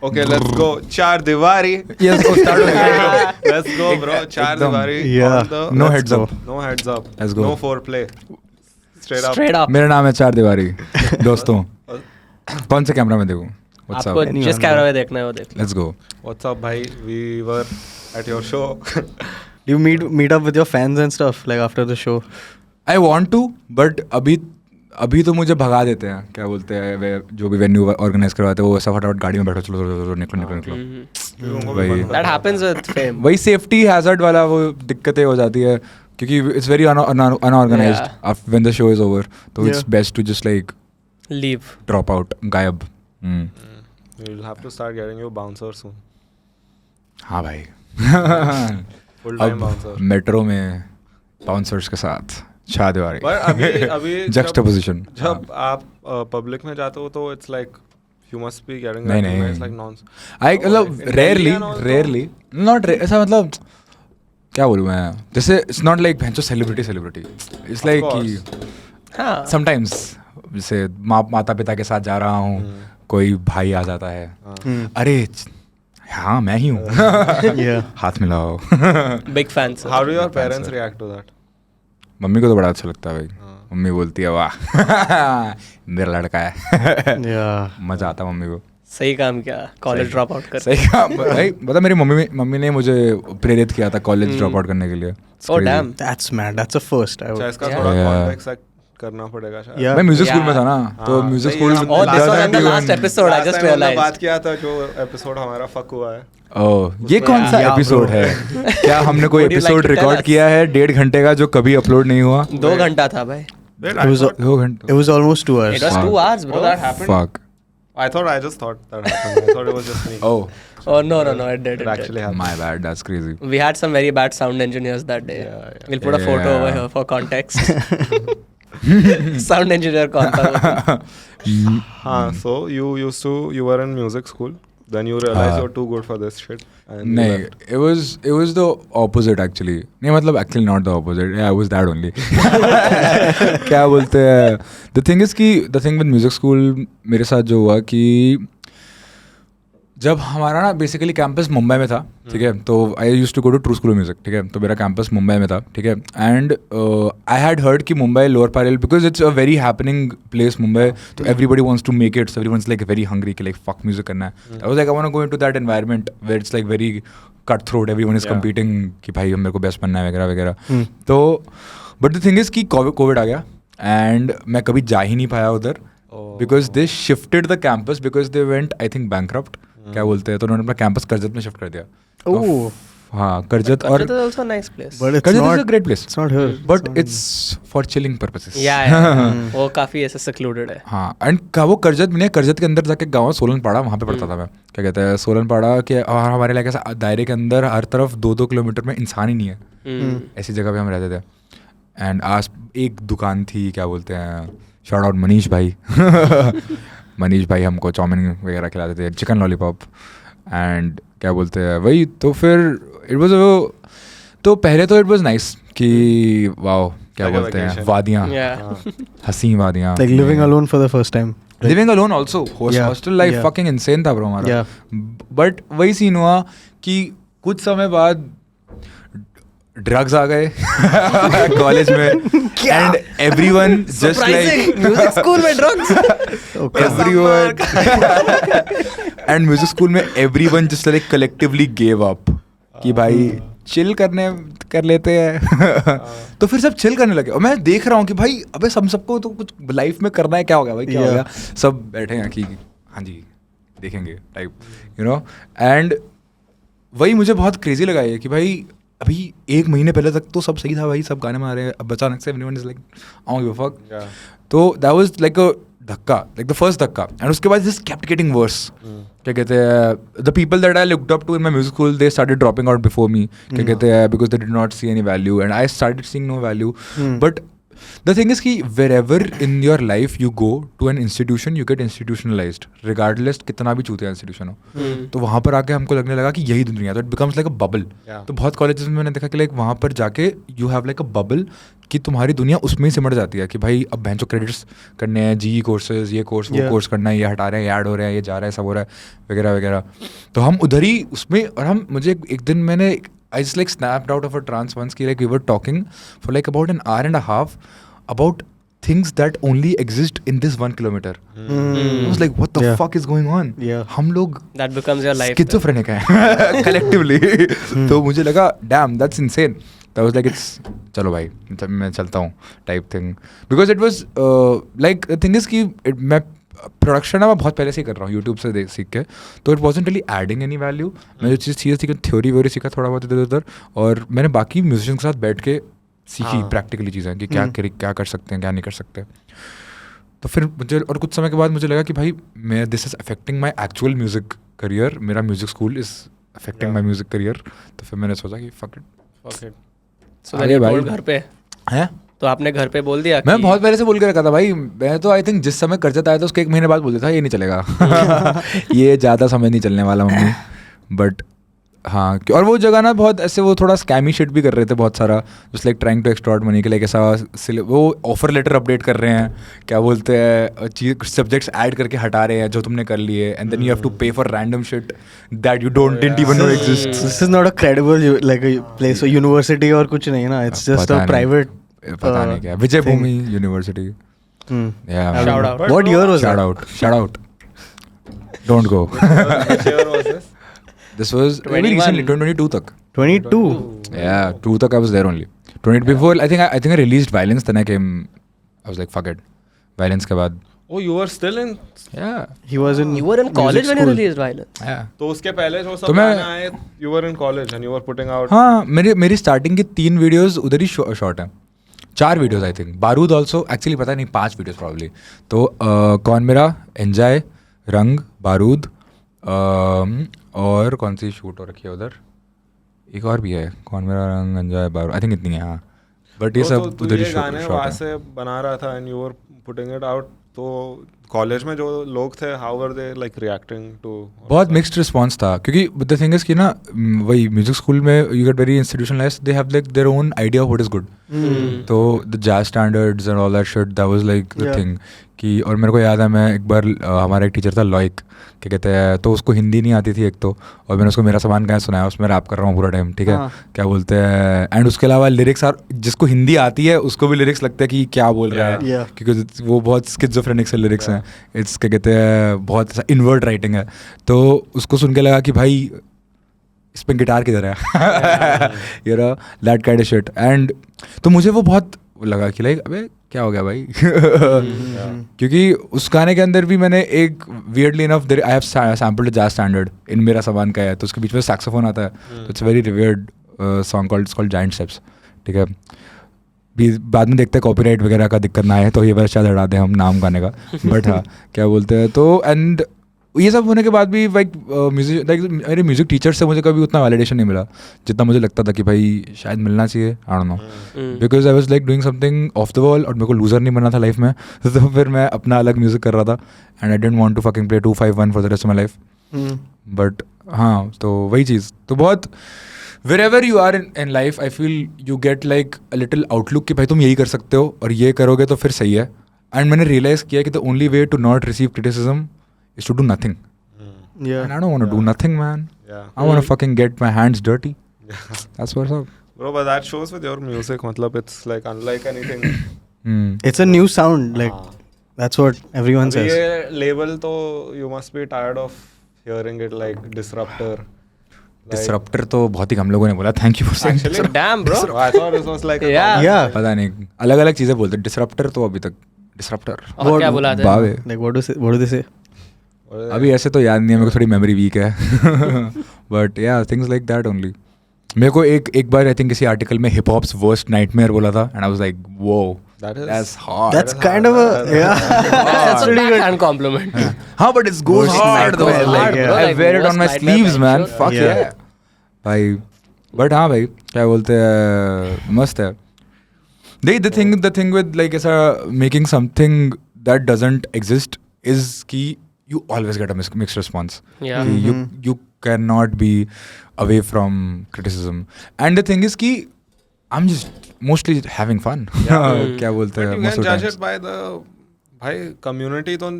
Okay, let's go. Char Diwari. Yes, go start with that. Let's go, bro. Char Ekdam. Diwari. Yeah. On the, No Let's heads go. up. no heads up. Let's go. No foreplay. Straight up. Straight up. मेरा नाम है चार दीवारी दोस्तों कौन से camera में देखूं What's आपको up? जिस कैमरा में देखना है वो देख लो. Let's go. What's up, bhai? We were at your show. Do you meet up with your fans and stuff like after the show? I want to, but अभी तो मुझे भगा देते हैं क्या बोलते हैं वे जो भी वेन्यू ऑर्गेनाइज करवाते हैं वो ऐसा फटाफट गाड़ी में बैठो चलो निकलो वही That happens with fame. वही सेफ्टी हैजर्ड वाला वो दिक्कतें हो जाती है क्योंकि it's very unorganized when the show is over तो it's best to just like Leave. Drop out गायब. You'll have to start getting your bouncer soon. हाँ भाई Full time अब bouncer. मेट्रो में बाउंसर्स के साथ छा दीवारी But अभी Juxtaposition. जब आप पब्लिक में जाते हो तो it's like you must be getting नहीं, recognized नहीं. like nonsense. आई मतलब In Delhi and also- rarely not ऐसा मतलब क्या बोलूँ मैं जैसे इट्स नॉट लाइक भैंचो सेलिब्रिटी इट्स लाइक कि हाँ. समटाइम्स जैसे माता पिता के साथ जा रहा हूँ कोई भाई आ जाता है अरे हाँ मैं ही हूँ Yeah. हाथ मिलाओ. Big fans. How do your Fans parents are- react to that? Mummy को तो बड़ा अच्छा लगता है भाई. मम्मी बोलती है वाह मेरा लड़का है. Yeah. मजा आता है मम्मी को. सही काम किया कॉलेज ड्रॉप आउट कर. सही काम भाई पता मेरी मम्मी ने मुझे प्रेरित किया था कॉलेज ड्रॉप आउट करने के लिए. It's Oh crazy. damn. That's mad. That's a first. I अच्छा would. इसका Yeah. थोड़ा Yeah. context set करना पड़ेगा शायद. Yeah. मैं म्यूजिक स्कूल में Yeah. था ना तो हाँ, म्यूजिक सही स्कूल है. Oh, this was on the doesn't last even- episode. I Last just time हमने बात realized. किया था जो एपिसोड हमारा फक हुआ है. ओह ये कौन सा Yeah, एपिसोड bro. है क्या हमने कोई Would you like episode to tell record us? किया है 1.5 घंटे का जो कभी अपलोड नहीं हुआ. 2 घंटा था भाई. Wait, It was. 2 घंटे. It was almost 2 hours. It was 2 hours, bro. Oh, that happened? Fuck. I just thought that happened. I thought it was just me. Oh Oh no, it did. It actually happened. my bad. That's crazy. We had some very bad sound engineers that day. Yeah. We'll put a photo over Yeah. here for context. Sound engineer कौन था वो? हाँ, so you were in music school. Then you realized you're too good for this shit. And you नहीं left. it was the opposite actually. नहीं मतलब actually not the opposite. Yeah, I was that only. क्या बोलते हैं the thing is कि the thing with music school मेरे साथ जो हुआ कि जब हमारा ना बेसिकली कैंपस मुंबई में था ठीक है तो I use to go to true school of music ठीक है तो मेरा कैंपस मुंबई में था ठीक है एंड आई हैड हर्ड कि Mumbai lower parallel because it's a very happening place Mumbai तो everybody wants to make it's everyone is like very hungry कि लाइक फक म्यूजिक करना है I was like I want to go into that environment where it's like very cut throat everyone is competing कि भाई मेरे को best बनना है वगैरह वगैरह तो बट द थिंग इज कि कोविड आ गया एंड मैं कभी जा ही नहीं पाया उधर because they shifted the campus because they went I think bankrupt क्या बोलते हैं तो उन्होंने अपना कैंपस करजत में शिफ्ट कर दिया. Oh. हाँ करजत और Karjat is also a nice place. But it's Karjat not. Is a great place It's not here. But it's for chilling purposes. Yeah. वो काफी ऐसे secluded है. हाँ एंड वो करजत में करजत के अंदर जाके गाँव सोलनपाड़ा वहाँ पे पढ़ता था मैं क्या कहते हैं सोलनपाड़ा के और हमारे इलाके से दायरे के अंदर हर तरफ 2-2 किलोमीटर में इंसान ही नहीं है ऐसी जगह पे हम रहते थे. एंड आज एक दुकान थी क्या बोलते हैं शॉर्ट आउट मनीष भाई मनीष भाई हमको चाउमीन वगैरह खिलाते थे चिकन लॉलीपॉप एंड क्या बोलते हैं वही तो फिर इट वाज तो पहले तो इट वाज नाइस कि वाओ क्या Like a बोलते हैं vacation. वादियाँ Yeah. हसी वादियाँ Like living alone for the first time. right? Living alone also Yeah. Hostel life Yeah. Fucking insane था ब्रो हमारा. Yeah. बट वही सीन हुआ कि कुछ समय बाद ड्रग्स आ गए कॉलेज में and everyone just like Music school में drugs. everyone and music school में everyone just like collectively gave up कि भाई चिल कर लेते हैं तो फिर सब चिल करने लगे और मैं देख रहा हूँ कि भाई अबे सबको तो कुछ लाइफ में करना है क्या हो गया भाई क्या हो गया सब बैठे हैं कि हाँ जी देखेंगे टाइप यू नो एंड वही मुझे बहुत क्रेजी लगा ये कि भाई अभी 1 महीने पहले तक तो सब सही था भाई सब गाने में आ रहे हैं अब अचानक से everyone is like I don't give a fuck तो दैट वाज लाइक अ धक्का लाइक द फर्स्ट धक्का एंड उसके बाद जस्ट केप्ट गेटिंग वर्स क्या कहते हैं the people that I looked up to in my music school they started dropping out before me क्या कहते हैं because they did not see any value and I started seeing no value but The thing is कि wherever in your life you go to an institution, you get institutionalized, regardless कितना भी चूतिया institution हो. तो वहाँ पर आके हमको लगने लगा कि यही दुनिया, तो it becomes like a bubble. तो बहुत colleges में मैंने देखा कि like वहाँ पर जाके you have like a bubble कि तुम्हारी दुनिया उसमें ही सिमट जाती है कि भाई अब बेंचो क्रेडिट्स करने हैं, जी कोर्सेज, ये कोर्स वो कोर्स करना है, ये हटा रहे हैं, ये ऐड हो रहे हैं, ये जा रहा है, सब हो रहा है वगैरह वगैरह. तो हम उधर ही उसमें, और हम मुझे एक दिन मैंने I just like snapped out of a trance once कि like we were talking for like about an hour and a half about things that only exist in this 1 kilometer. I was like, what the fuck is going on? हम लोग That becomes your life. schizophrenic हैं collectively. तो मुझे लगा damn that's insane. I was like it's चलो भाई मैं चलता हूँ type thing. Because it was like the thing is कि मैं प्रोडक्शन मैं बहुत पहले से ही कर रहा हूँ यूट्यूब से देख सीख के, तो it wasn't really adding any value. मैं जो चीज़ सीखा थ्योरी व्योरी सीखा थोड़ा बहुत इधर उधर, और मैंने बाकी म्यूजिशियन के साथ बैठ के सीखी प्रैक्टिकली चीज़ें कि क्या कर सकते हैं क्या नहीं कर सकते. तो फिर मुझे और कुछ समय के बाद मुझे लगा कि भाई मैं this is affecting my actual music career, मेरा music school is affecting my music career. तो फिर मैंने सोचा कि फक इट. अरे भाई घर पे हैं तो आपने घर पे बोल दिया? मैं बहुत पहले से बोल के रखा था भाई. मैं तो आई थिंक जिस समय कर्जा आया था उसके 1 महीने बाद बोल दिया था ये नहीं चलेगा ये ज़्यादा समय नहीं चलने वाला मम्मी. बट हाँ, और वो जगह ना बहुत ऐसे वो थोड़ा स्कैमी शिट भी कर रहे थे बहुत सारा, just like trying to extort money के, लाइक ऐसा वो ऑफर लेटर अपडेट कर रहे हैं, क्या बोलते हैं सब्जेक्ट्स ऐड करके हटा रहे हैं जो तुमने कर लिए, and then you have to pay for random shit that you don't didn't even know exist. This is not a credible like a place or university और कुछ नहीं ना, it's just a private. पता नहीं क्या विजय भूमि university. Shout out. What year was that? Shout out. Don't go. Which year was this? This was very recently, 2022 तक. 22. Yeah, 2 तक I was there only. 20 before I think I released Violence, then I came. I was like fuck it. Violence के बाद. Oh, you were still in. Yeah. He was in. You were in college when you released Violence. Yeah. तो उसके पहले जो तो सब मैं- गाने आए, you were in college and you were putting out. हाँ, मेरी स्टार्टिंग की 3 वीडियोस उधर ही शॉर्ट हैं. 4 वीडियोस आई थिंक. बारूद ऑल्सो एक्चुअली पता नहीं 5 वीडियोस प्रॉब्ली. तो कौन मेरा, एंजॉय, रंग, बारूद, और कौन सी शूट हो रखी है उधर, एक और भी है, कौन मेरा, रंग, एंजॉय, बारूद, आई थिंक इतनी है. हाँ, बट ये सब तो उधर ही ये गाने शॉर्ट वहाँ है. से बना रहा था and you were putting it out. तो कॉलेज में जो लोग थे, how were they like reacting to? बहुत मिक्स्ड रिस्पॉन्स था, क्योंकि द थिंग इज कि ना वही म्यूजिक स्कूल में you get very institutionalized, they have like their own idea of what is good. तो the jazz standards and all that shit, that was like the thing कि. और मेरे को याद है मैं एक बार हमारा एक टीचर था लॉइक, क्या कहते हैं, तो उसको हिंदी नहीं आती थी एक तो, और मैंने उसको मेरा सामान कहाँ सुनाया, उसमें रैप कर रहा हूँ पूरा टाइम, ठीक है, क्या बोलते हैं, एंड उसके अलावा लिरिक्स जिसको हिंदी आती है उसको भी लिरिक्स लगता है कि क्या बोल रहा है, क्योंकि वो बहुत स्किज़ोफ्रेनिक से लिरिक्स हैं. इट्स क्या कहते हैं बहुत इन्वर्ट राइटिंग है. तो उसको सुन के लगा कि भाई इस पर गिटार किधर है, you know that kind of shit. And तो मुझे वो बहुत लगा कि लाइक अबे क्या हो गया भाई. क्योंकि उस गाने के अंदर भी मैंने एक weirdly enough I have sampled jazz standard in मेरा सामान का है, तो उसके बीच में सैक्सोफोन आता है, तो it's very revered song called giant steps, ठीक है. बाद में देखते हैं कॉपीराइट वगैरह का दिक्कत ना आए, तो ये बस शायद हटा दें हम नाम गाने का. बट हाँ, क्या बोलते हैं, तो एंड ये सब होने के बाद भी लाइक म्यूजिक, लाइक मेरे म्यूजिक टीचर से मुझे कभी उतना वैलिडेशन नहीं मिला जितना मुझे लगता था कि भाई शायद मिलना चाहिए. I don't know, because I was like doing something of the wall, और मेरे को लूजर नहीं बनना था लाइफ में. तो फिर मैं अपना अलग म्यूजिक कर रहा था, and I didn't want to fucking play 251 for the rest of my life. But हाँ, तो वही चीज़, तो बहुत wherever you are in life, I feel you get like a little outlook कि भाई तुम यही कर सकते हो और ये करोगे तो फिर सही है. एंड मैंने रियलाइज़ किया कि the only way to not receive criticism is to do nothing. And I don't want to do nothing, man. I want to fucking get my hands dirty. That's what's up. Bro, but that shows with your music. मतलब it's like unlike anything. It's a new sound, like that's what everyone says. ये label तो you must be tired of hearing it like Disruptor. Disruptor तो बहुत ही कम लोगों ने बोला. Thank you for saying. Actually, Damn, bro. I thought it was like Yeah. पता नहीं, अलग अलग चीज़ें बोलते. डिसरप्टर तो अभी तक डिसरप्टर और क्या बुलाते हैं? बावे. Like what do they say? अभी ऐसे तो याद नहीं है, मेरे को थोड़ी मेमोरी वीक है. बट या थिंग्स लाइक दैट ओनली. मेरे को एक बार आई थिंक किसी आर्टिकल में हिप हॉप्स वर्स्ट नाइटमेयर बोला था, एंड आई वाज लाइक वो that's hard. That's kind of a That's a backhand compliment. हाँ, but it goes Worst hard though. nightmare, like, I wear it on my worst nightmare sleeves, man. sure. Fuck yeah. भाई, but हाँ भाई, क्या बोलते हैं, मस्त है. The thing with like ऐसा making something that doesn't exist is कि you always get a mixed response. Yeah. कि you cannot be away from criticism. And the thing is कि I'm just mostly having fun. क्या बोलते But हैं you most can of the judge times. it by the भाई community तो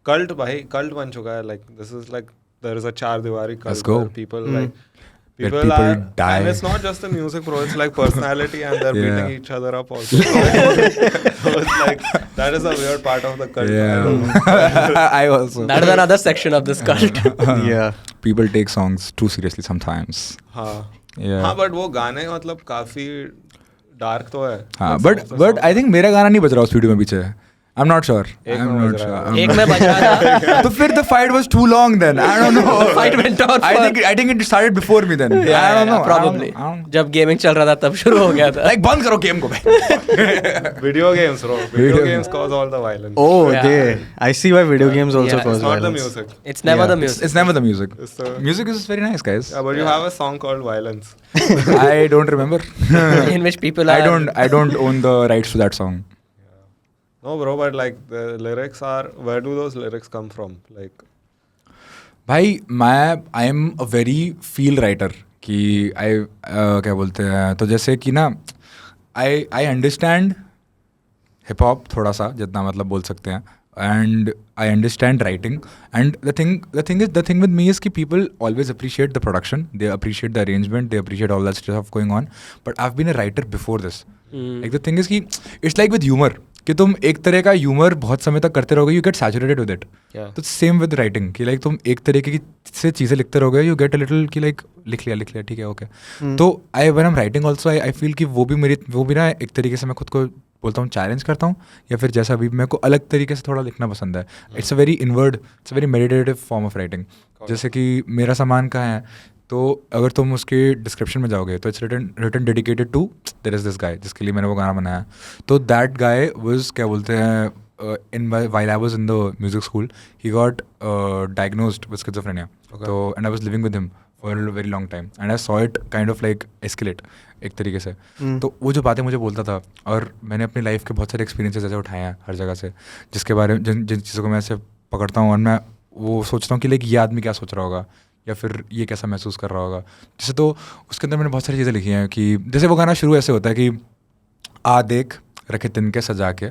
cult भाई cult बन चुका है. Like this is like there is a चार दीवारी cult Let's go. where people like Where people people are die. and it's not just the music bro, it's like personality and they're Yeah. beating each other up also. So it's like that is a weird part of the cult. I don't know. Yeah. I also. That is another section of this cult. Yeah. People take songs too seriously sometimes. हाँ Yeah. हाँ but वो गाने मतलब काफी dark तो है. हाँ Like, but some of the but I songs- think मेरा गाना नहीं बज रहा उस वीडियो में पीछे. I'm not sure. एक I'm में not बज sure. रहा है. I'm एक not- में बजा था. तो फिर the fight was too long then. I don't know. Fight went on I for- think it started before me then. I don't know. Probably. I don't- जब गेमिंग चल रहा था तब शुरू हो गया था. Like बंद करो गेम को भाई. Video games bro. Video Video games cause all the violence. Oh, Yeah. I see why video games also Yeah, cause It's not the violence. music. It's never Yeah. the music. It's never the music. It's the Music is very nice, guys. yeah, but you have a song called Violence. I don't remember. In which people are. I don't own the rights to that song. No, bro, but like the lyrics are. Where do those lyrics come from? Like, भाई I am a very feel writer कि क्या बोलते हैं तो जैसे कि ना I understand hip hop थोड़ा सा जितना मतलब बोल सकते हैं and I understand writing and the thing with me is कि people always appreciate the production they appreciate the arrangement they appreciate all that stuff going on but I have been a writer before this like the thing is कि it's like with humour कि तुम एक तरह का humour बहुत समय तक करते रहोगे you get saturated with it yeah. तो सेम विद राइटिंग कि लाइक तुम एक तरीके की से चीज़ें लिखते रहोगे यू गेट अ लिटिल कि लाइक लिख लिया ठीक है ओके तो I when I am writing also I feel कि वो भी ना एक तरीके से मैं खुद को बोलता हूँ चैलेंज करता हूँ या फिर जैसा अभी मेरे को अलग तरीके से थोड़ा लिखना पसंद है it's a very inward it's a very meditative form of writing जैसे कि मेरा सामान कहाँ है तो अगर तुम उसके डिस्क्रिप्शन में जाओगे तो it's written dedicated to there is this guy जिसके लिए मैंने वो गाना बनाया तो दैट गाय वाज क्या बोलते हैं in while I was in the music school, he got diagnosed with schizophrenia. Okay. So and I was living with him for a very long time, and I saw it kind of like escalate एक तरीके से. तो वो जो बातें मुझे बोलता था और मैंने अपनी लाइफ के बहुत सारे एक्सपीरियंसेस ऐसे उठाए हैं हर जगह से जिसके बारे में जिन चीज़ों को मैं ऐसे पकड़ता हूँ और मैं वो सोचता हूँ कि लाइक ये आदमी क्या सोच रहा होगा या फिर ये कैसा महसूस कर रहा होगा. जैसे तो उसके अंदर मैंने बहुत सारी चीज़ें लिखी हैं कि जैसे वो गाना शुरू ऐसे होता है कि आ देख रखे तिनके सजा के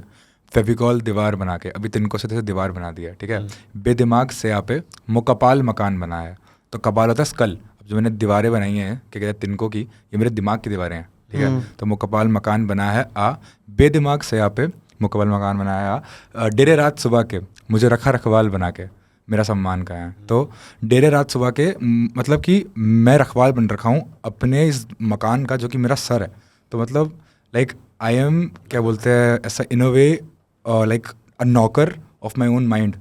फेविकॉल दीवार बना के अभी तिनको से जैसे दीवार बना दिया ठीक है बेदिमाग से यहाँ पे मुकपाल मकान बनाया तो कपाल होता है स्कल. अब जो मैंने दीवारें बनाई हैं क्या कहते हैं तिनको की ये मेरे दिमाग की दीवारें हैं ठीक है तो मुकपाल मकान बनाया है आ बेदिमाग से यहाँ पे मुकपाल मकान बनाया आ डेरे रात सुबह के मुझे रखा रखवाल बना के मेरा सम्मान का है. तो डेरे रात सुबह के मतलब कि मैं रखवाल बन रखा हूँ अपने इस मकान का जो कि मेरा सर है. तो मतलब लाइक आई एम क्या बोलते हैं ऐसा in a way like a knocker of my own mind.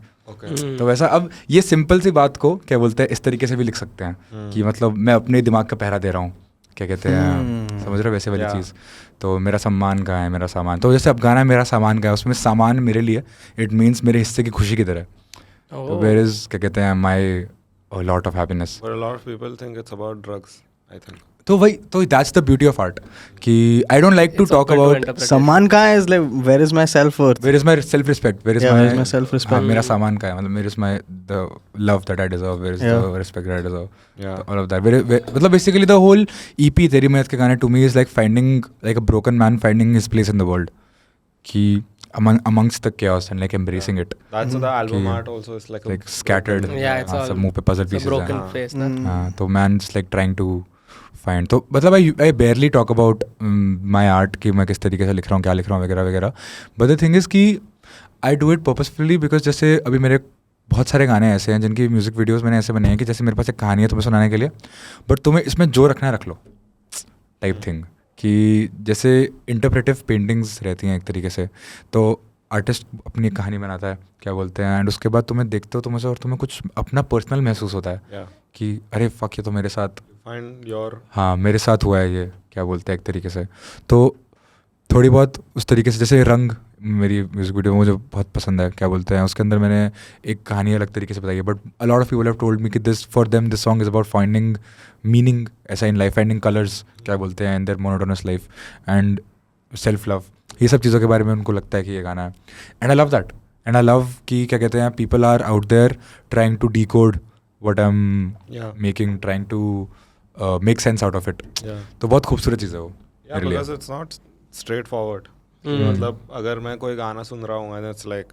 तो वैसा अब ये सिंपल सी बात को क्या बोलते हैं इस तरीके से भी लिख सकते हैं कि मतलब मैं अपने दिमाग का पहरा दे रहा हूँ क्या कहते हैं समझ रहे हो वैसे वाली चीज़. तो मेरा सम्मान का है मेरा सामान. तो जैसे अब गाना मेरा सामान का है उसमें सामान मेरे लिए इट मीन्स मेरे हिस्से की खुशी की तरह. तो वेयर इज क्या कहते हैं my lot of happiness. But a lot of people think it's about drugs, I think. तो वही तो that's the beauty of art कि I don't like to talk about सम्मान कहाँ है? Like where is my self-worth? Where is my self respect where Yeah, where is is my self-respect? मेरा सामान का है मतलब where is my the love that I deserve where is the respect that I deserve Yeah. All of that. मतलब basically the whole EP तेरी मेहनत के गाने to me is like finding like a broken man finding his place in the world कि amongst the chaos and like embracing it. That's the album art also is like Like scattered. Yeah, it's all सब मुंह पे puzzle it's a pieces broken हैं. face ना. हाँ, तो man just like trying to find. तो मतलब I barely talk about my art कि मैं किस तरीके से लिख रहा हूँ क्या लिख रहा हूँ वगैरह वगैरह. But the thing is कि I do it purposefully because जैसे अभी मेरे बहुत सारे गाने ऐसे हैं जिनकी म्यूजिक वीडियोस मैंने ऐसे बनाए हैं कि जैसे मेरे पास एक कहानी है तुम्हें सुनाने के लिए बट तुम्हें इसमें जो रखना है रख लो टाइप थिंग. कि जैसे इंटरप्रेटिव पेंटिंग्स रहती हैं एक तरीके से तो आर्टिस्ट अपनी एक कहानी बनाता है क्या बोलते हैं एंड उसके बाद तुम्हें देखते हो तुम्हें से और तुम्हें कुछ अपना पर्सनल महसूस होता है Yeah. कि अरे फक ये तो मेरे साथ Find your हाँ मेरे साथ हुआ है ये क्या बोलते हैं एक तरीके से. तो थोड़ी बहुत उस तरीके से जैसे रंग मेरी म्यूजिक वीडियो मुझे बहुत पसंद है क्या बोलते हैं उसके अंदर मैंने एक कहानी अलग तरीके से बताई है but a lot of people have told me कि this for them this song is about finding meaning ऐसा इन लाइफ फाइंडिंग कलर्स क्या बोलते हैं in their monotonous life. And self love, ये सब चीज़ों के बारे में उनको लगता है कि ये गाना है. And I love that. And I love कि क्या कहते हैं, people are out there trying to decode what I'm making, trying to make sense out of it. तो बहुत खूबसूरत चीज़ है वो. Yeah, because it's not straightforward. मतलब अगर मैं कोई गाना सुन रहा हूँ and it's like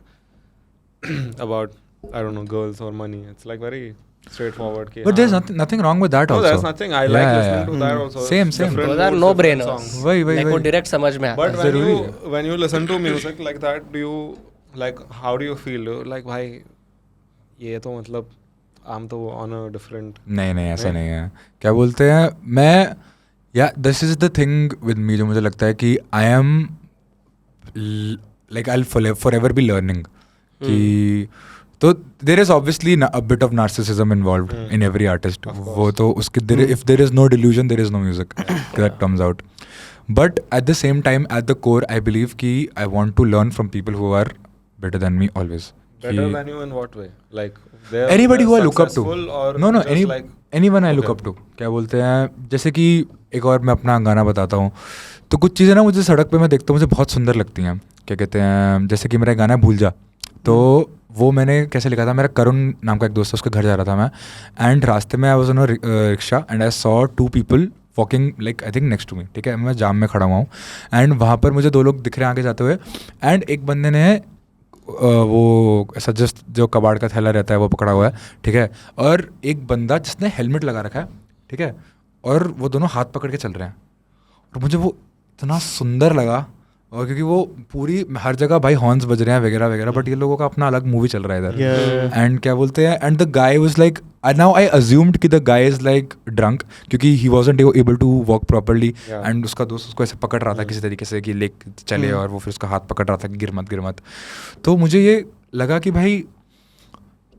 about, I don't know, girls or money, it's like very straightforward. But there's nothing wrong with that no, also. there's nothing. I like listening to that also. Same. Different Those are moods, no different brainers. songs. वही Like वो direct समझ में आता But है. when you listen to music like that, do you like, how do you feel? Do you like, भाई ये तो मतलब I'm तो on a different. नहीं ऐसा नहीं है. क्या बोलते हैं, मैं this is the thing with me, जो मुझे लगता है कि I am like I'll forever be learning. कि तो there is obviously a bit of narcissism involved in every artist. वो तो उसके if there is no delusion, there is no music that comes out. But at the same time, at the core, I believe कि I want to learn from people who are better than me always. Better than you in what way? Like Anybody who I look up to. Or No, just like, anyone I look up to. क्या बोलते हैं, जैसे कि एक और मैं अपना गाना बताता हूँ. तो कुछ चीज़ें ना मुझे सड़क पे मैं देखता हूँ, मुझे बहुत सुंदर लगती हैं. क्या कहते हैं, जैसे कि मेरा गाना है भूल जा. तो वो मैंने कैसे लिखा था, मेरा करुण नाम का एक दोस्त है, उसके घर जा रहा था मैं. एंड रास्ते में I was on rickshaw and I saw 2 people walking like I think next to me. ठीक है, मैं जाम में खड़ा हुआ हूँ एंड वहाँ पर मुझे 2 लोग दिख रहे हैं आगे जाते हुए. एंड एक बंदे ने वो ऐसा जस्ट जो कबाड़ का थैला रहता है वो पकड़ा हुआ है. ठीक है, और एक बंदा जिसने हेलमेट लगा रखा है. ठीक है, और वो दोनों हाथ पकड़ के चल रहे हैं. और मुझे वो इतना सुंदर लगा, और क्योंकि वो पूरी हर जगह भाई हॉर्न्स बज रहे हैं वगैरह वगैरह, बट ये लोगों का अपना अलग मूवी चल रहा है इधर. एंड क्या बोलते हैं, and the guy was like, now I assumed कि the guy is like drunk, क्योंकि he wasn't able to walk properly. And उसका दोस्त उसको ऐसे पकड़ रहा था किसी तरीके से कि लेक चले, और वो फिर उसका हाथ पकड़ रहा था कि गिर मत. तो मुझे ये लगा कि भाई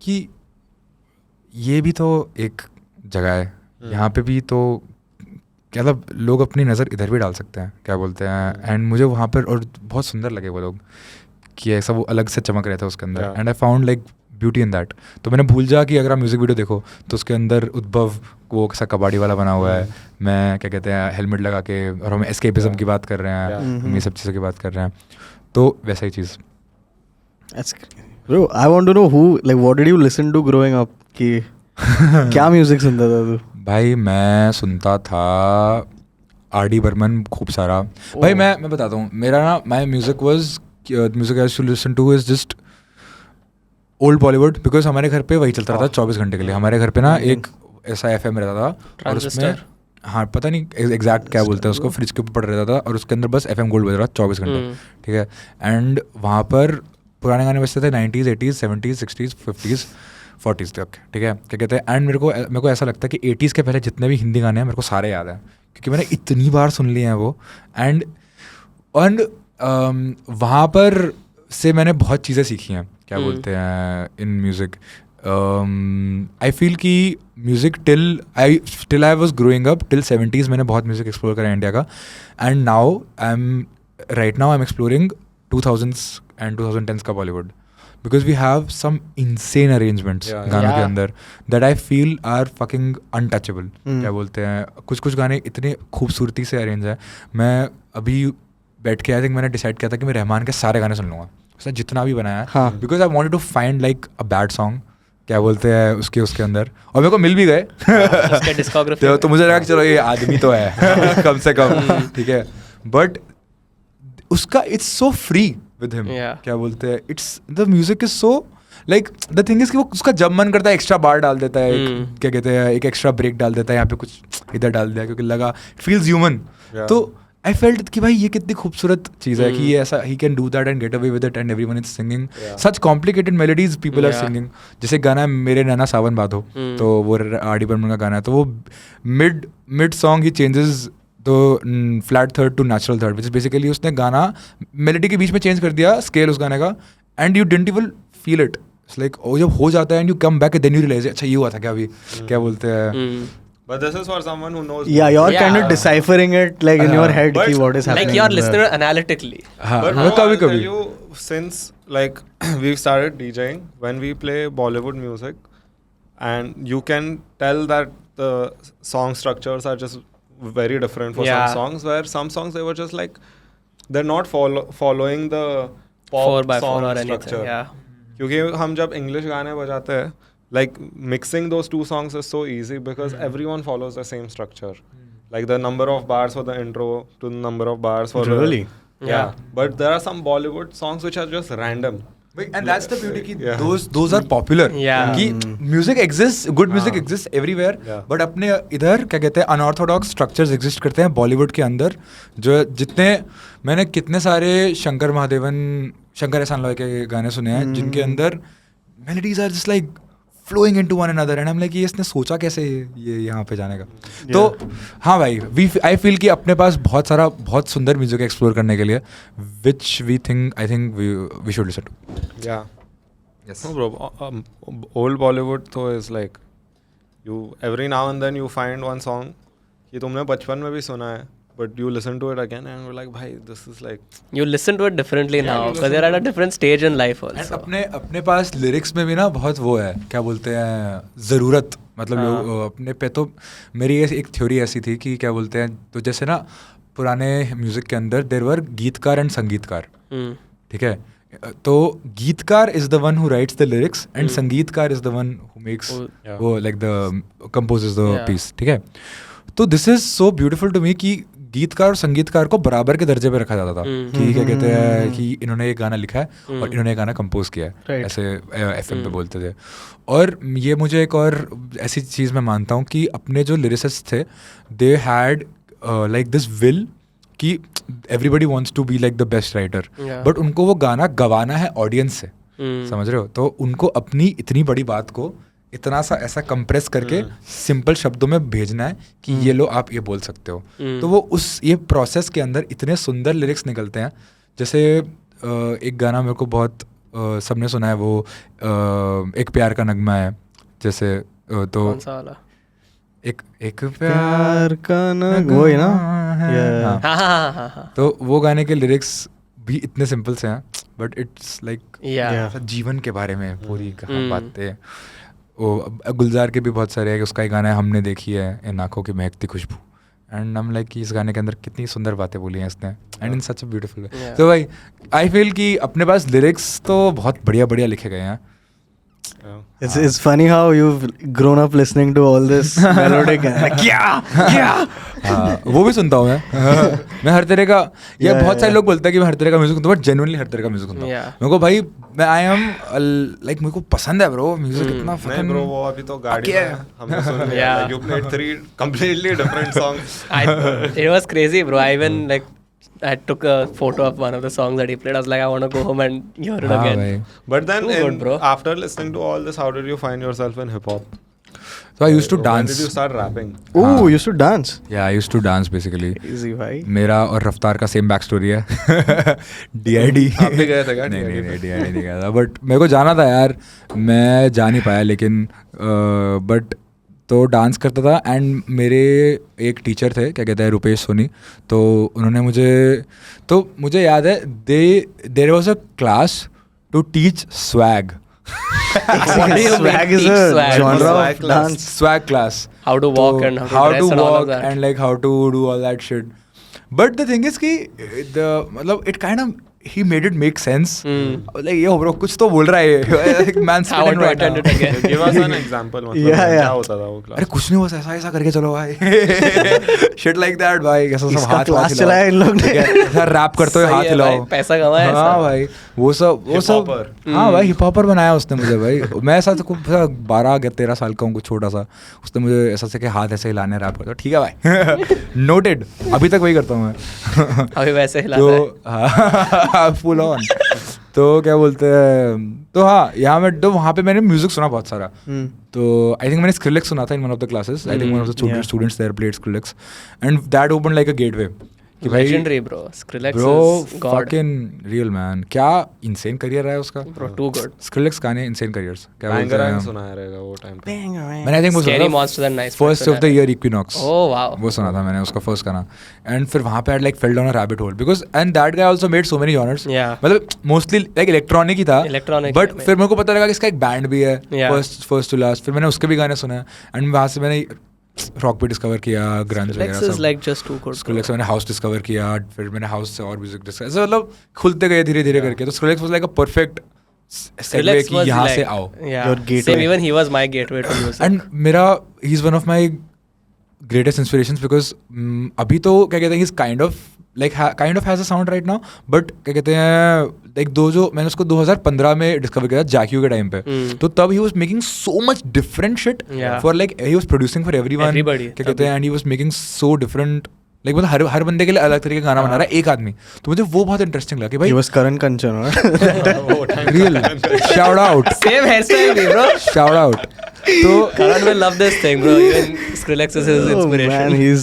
कि ये भी तो एक जगह है, यहाँ पे भी तो क्या मतलब लोग अपनी नज़र इधर भी डाल सकते हैं. क्या बोलते हैं, एंड मुझे वहाँ पर और बहुत सुंदर लगे वो लोग कि ऐसा वो अलग से चमक रहे थे उसके अंदर. And I found like beauty in that. तो मैंने भूल जा कि अगर आप म्यूज़िक वीडियो देखो तो उसके अंदर उद्भव वो ऐसा कबाड़ी वाला बना हुआ है, मैं क्या कहते हैं हेलमेट लगा के, और हम एस्केपिज्म की बात कर रहे हैं, हम ये सब चीज़ों की बात कर रहे हैं. तो वैसा ही चीज़. Bro, I want to know what did you listen to growing up? कि क्या म्यूजिक सुनता था तू? भाई मैं सुनता था R.D. बर्मन खूब सारा. भाई मैं बताता हूँ, मेरा ना my music I used to listen to is just old Bollywood, because हमारे घर पे वही चलता रहता 24 घंटे के लिए. हमारे घर पे ना एक ऐसा FM रहता था, और उसमें हाँ पता नहीं एग्जैक्ट क्या बोलते हैं उसको, फ्रिज के ऊपर पड़ रहता था, और उसके अंदर बस FM गोल्ड बज रहा 24 घंटे. ठीक है, एंड वहाँ पर पुराने गाने बजते थे 90s, 80s, 70s, 60s, 50s, 40s तक. ठीक है, क्या कहते हैं, एंड मेरे को ऐसा लगता है कि 80s के पहले जितने भी हिंदी गाने हैं मेरे को सारे याद हैं, क्योंकि मैंने इतनी बार सुन लिए हैं वो. एंड वहाँ पर से मैंने बहुत चीज़ें सीखी हैं. क्या बोलते हैं इन म्यूज़िक. आई फील कि music till I was growing up till 70s मैंने बहुत म्यूज़िक एक्सप्लोर करा इंडिया का. And now I am exploring 2000s and 2010s का Bollywood, because we have some insane arrangements गानों के अंदर that I feel are fucking untouchable. क्या बोलते हैं, कुछ गाने इतने खूबसूरती से अरेंज है. मैं अभी बैठ के आई थिंक मैंने डिसाइड किया था कि मैं रहमान के सारे गाने सुन लूँगा, उसने जितना भी बनाया है, because I wanted to find like a bad song. क्या बोलते हैं उसके अंदर, और मेरे को मिल भी गए. तो मुझे लगा कि चलो ये आदमी तो है कम से कम. ठीक है, बट उसका it's so free with him. क्या बोलते हैं, it's the music is so like the thing is कि वो उसका जब मन करता है एक्स्ट्रा बार डाल देता है, क्या कहते हैं एक एक्स्ट्रा ब्रेक डाल देता है, यहाँ पे कुछ इधर डाल दिया क्योंकि लगा it feels human. तो I felt कि भाई ये कितनी खूबसूरत चीज़ है कि ये ऐसा he can do that and get away with it and everyone is singing such complicated melodies people are singing. जैसे गाना है मेरे नैना सावन बाधो, तो वो R.D. बर्मन का गाना है, तो वो mid song ही changes तो flat third to natural third, which is basically उसने गाना मेलोडी के बीच में चेंज कर दिया स्केल उस गाने का, and you didn't even feel it. It's like जब हो जाता है and you come back then you realize अच्छा ये हुआ था क्या अभी. क्या बोलते हैं, but this is for someone who knows. Yeah, you're kind of deciphering it like in your head ki what is happening. Like you're listening analytically. But I'll tell you, since like we've started DJing, when we play Bollywood music, and you can tell that the song structures are just very different for some songs, where some songs they were just like they're not following the pop 4x4 song or anything. structure. Yeah. क्योंकि हम जब English गाने बजाते हैं, like mixing those two songs is so easy because everyone follows the same structure. Like the number of bars for the intro to the number of bars for Really? Yeah. But there are some Bollywood songs which are just random. And that's the beauty कि Yeah. those are popular. Yeah. कि music exists, good music exists everywhere. Yeah. But अपने इधर क्या कहते हैं unorthodox structures exist करते हैं Bollywood के अंदर. जो जितने मैंने कितने सारे शंकर महादेवन, शंकर एहसान लॉय के गाने सुने हैं जिनके अंदर melodies are just like flowing into one another and I'm like ये इसने सोचा कैसे ये यहाँ पे जाने का. तो हाँ भाई I feel कि अपने पास बहुत सुंदर म्यूजिक एक्सप्लोर करने के लिए which I think we should listen to. Yeah. Yes. No, bro. Old Bollywood though is like you every now and then you find one song कि तुमने बचपन में भी सुना है, but you listen to it again and you're like, भाई, this is like. You listen to it differently now because you're at a different stage in life And also. अपने पास lyrics में भी ना बहुत वो है, क्या बोलते हैं, ज़रूरत. मतलब लोग अपने पे तो मेरी एक थ्योरी ऐसी थी कि क्या बोलते हैं, तो जैसे ना पुराने म्यूजिक के अंदर देयर वर गीतकार एंड संगीतकार. ठीक है, तो गीतकार is the one who writes the lyrics and संगीतकार is the one who makes वो like the composes the piece. ठीक है, तो this is so beautiful to me कि गीतकार और संगीतकार को बराबर के दर्जे पे रखा जाता था कि क्या कहते हैं कि इन्होंने ये गाना लिखा है और इन्होंने ये गाना कंपोज किया है, ऐसे एफएम पे बोलते थे. और ये मुझे एक और ऐसी चीज़ मैं मानता हूँ कि अपने जो लिरिसिस्ट थे they had like this will कि everybody wants to be like the best writer, but उनको वो गाना गवाना है ऑडियंस से. समझ रहे हो? तो उनको अपनी इतनी बड़ी बात को इतना सा ऐसा कंप्रेस करके सिंपल शब्दों में भेजना है कि ये लो आप ये बोल सकते हो. तो वो ये प्रोसेस के अंदर इतने सुंदर लिरिक्स निकलते हैं. जैसे एक गाना मेरे को बहुत सबने सुना है, वो एक प्यार का नगमा है. जैसे तो कौन सा वाला? एक प्यार का नगमा, वो है ना? हाँ. तो वो गाने के लिरिक्स भी इतने सिंपल से हैं, बट इट्स लाइक जीवन के बारे में पूरी बातें. वो गुलजार के भी बहुत सारे हैं, उसका एक गाना है हमने देखी है इन आँखों की महकती खुशबू, एंड हम लाइक कि इस गाने के अंदर कितनी सुंदर बातें बोली हैं इसने, and in such a beautiful way. तो भाई आई फील कि अपने पास लिरिक्स तो बहुत बढ़िया लिखे गए हैं. It's funny how you've grown up listening to all this melodic क्या वो भी सुनता हूँ मैं हर तरह का. या बहुत सारे लोग बोलते हैं कि मैं हर तरह का म्यूजिक सुनता हूँ, बट जेन्युइनली हर तरह का म्यूजिक सुनता हूँ. मेरे को भाई मैं आई एम लाइक मेरे को पसंद है ब्रो म्यूजिक इतना नहीं ब्रो, वो अभी तो गाड़ी में हमने सुन लिया. You played 3 completely different songs. It was crazy, bro. I even like I took a photo of one of the songs that he played. I was like, I want to go home and hear it again. But then Too good, bro. After listening to all this, how did you find yourself in hip hop? So I used to dance. When did you start rapping? Oh, you used to dance? Yeah, I used to dance basically. Easy भाई. मेरा और रफ्तार का same back story है. DID. आप भी गए थे क्या? नहीं DID नहीं गया था, बट मेरे को जाना था यार, मैं जा नहीं पाया. लेकिन बट तो डांस करता था. एंड मेरे एक टीचर थे, क्या कहते हैं, रुपेश सोनी. तो उन्होंने मुझे याद है there was a class to teach swag. Swag is a genre of dance. Swag class. How to walk and how to dress and all of that. And like how to do all that shit. But the thing is कि मतलब it kind of he made it make sense. Like yo bro कुछ तो बोल रहा है like man I want to attend it again. Give us an example. मतलब क्या होता था वो क्लास? अरे कुछ नहीं, बस ऐसा करके चलो भाई. Shit like that भाई. ऐसा सब हाथ क्लास चलाया इन लोग ने. ऐसा रैप करते हुए हाथ हिलाओ. पैसा कमाया. हाँ भाई वो सब हाँ भाई हिप हॉपर बनाया उसने मुझे भाई. मैं ऐसा 12-13 साल का हूँ, कुछ छोटा सा. उसने मुझे ऐसा से कि हाथ ऐसे हिलाने रैप करता. ठीक है भाई. नोटेड. अभी तक वही करता हूँ मैं. अभी वैसे हिलाता है फुल ऑन. तो क्या बोलते हैं, तो हाँ यहाँ तो वहाँ पे मैंने म्यूजिक सुना बहुत सारा. तो आई थिंक मैंने स्क्रिलेक्स सुना था in one of the classes. I think one of the students there played Skrillex and that open like a gateway कि भाई legendary bro. Skrillex bro is god. fucking real man. क्या insane career है उसका Bro, too good. Skrillex गाने insane careers. क्या बोलते Banger हैं, सुनाया रहेगा वो टाइम पे. मैंने आई थिंक वो Scary सुना Monster and Nice first Person of the year equinox. Oh wow. वो सुना था मैंने उसका फर्स्ट गाना. एंड फिर वहाँ पे I like fell down a rabbit hole because and that guy also made so many genres. Yeah. मतलब मोस्टली लाइक इलेक्ट्रॉनिक ही था. Electronic बट में. फिर मेरे को पता लगा कि इसका एक बैंड भी है Yeah. First to last. फिर मैंने उसके भी गाने सुने एंड वहाँ से मैंने रॉक भी डिस्कवर किया, ग्रंज वगैरह Skrillex is सब। like just too good. Skrillex मैंने हाउस डिस्कवर किया, फिर मैंने हाउस से और म्यूजिक डिस्कवर, ऐसे मतलब खुलते गए धीरे धीरे करके। तो Skrillex was like a perfect segue Skrillex कि was यहाँ like, से आओ। Yeah. Your gateway. Same, even he was my gateway to music. And मेरा he is one of my greatest inspirations because अभी तो क्या कहते हैं, he is kind of has a sound right now, but क्या कहते हैं लाइक दो जो मैंने उसको 2015 में डिस्कवर किया जैक्यू के टाइम पे, तो तब he was making so much different shit Yeah. For like he was producing for everyone, Everybody, क्या कहते हैं, and he was making so different like मतलब हर बंदे के लिए अलग तरीके का गाना बना रहा है एक आदमी। तो मुझे वो बहुत इंटरेस्टिंग लगा कि भाई He was Karan Kanchan, right? Real shout out Same hairstyle, bhi, bro. Shout out. तो Karan will love this thing, bro. Even Skrillex is his Oh, inspiration. man,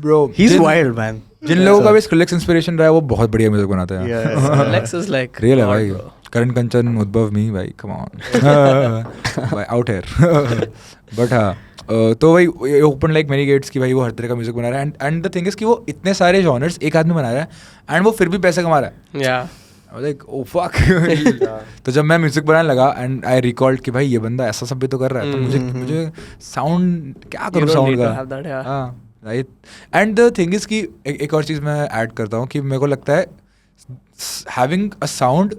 bro he's wild, man. जिन लोगों का भी Skrillex inspiration रहा है वो बहुत बढ़िया music बनाते हैं। Yeah. Skrillex is like real है God, भाई, bro. करण कंचन, उद्भव, मी भाई, कम ऑन भाई, आउट हियर। बट हाँ तो भाई ओपन लाइक मेनी गेट्स की भाई वो हर तरह का म्यूजिक बना रहा है, एंड द थिंग इज कि वो इतने सारे जॉनर्स एक आदमी बना रहा है एंड वो फिर भी पैसे कमा रहा है। Yeah. Like oh fuck. तो जब मैं म्यूजिक बनाने लगा एंड आई रिकॉल्ड कि भाई ये बंदा ऐसा सब भी तो कर रहा है, तो मुझे साउंड क्या You करूँ don't साउंड need to का। have that, yeah. हाँ right. And the thing is कि एक और चीज़ मैं ऐड करता हूँ कि मेरे को लगता है having a sound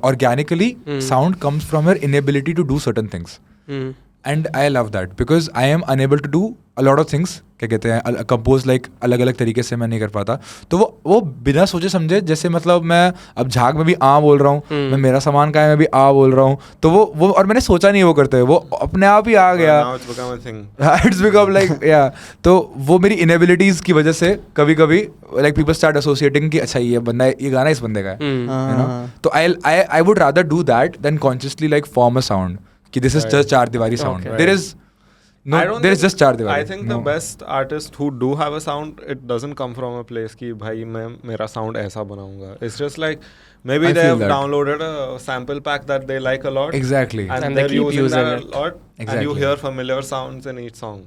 organically, sound comes from your inability to do certain things. And I love that because I am unable to do a lot of things. क्या कहते हैं, कंपोज लाइक अलग अलग तरीके से मैं नहीं कर पाता। तो वो बिना सोचे समझे, जैसे मतलब मैं अब झाग में भी आ बोल रहा हूँ, मैं मेरा सामान का है मैं भी आ बोल रहा हूँ, तो वो और मैंने सोचा नहीं वो करते हुए, वो अपने आप ही आ गया। Now it's become a thing. It's become like yeah. तो वो मेरी इनएबिलिटीज की वजह से कभी कभी like people start associating कि अच्छा ये बंदा ये गाना इस बंदे का है, you know? तो I would rather do that than consciously like form a sound कि this is just चार दीवारी sound. Okay. There is no, I don't there is think- just चार दीवारी. I think the best artists who do have a sound, it doesn't come from a place कि भाई मैं मेरा sound ऐसा बनाऊंगा. It's just like maybe I they feel have that. downloaded a sample pack that they like a lot. Exactly. And And they they're keep using using that it. a lot. And you Exactly. hear familiar sounds in each song.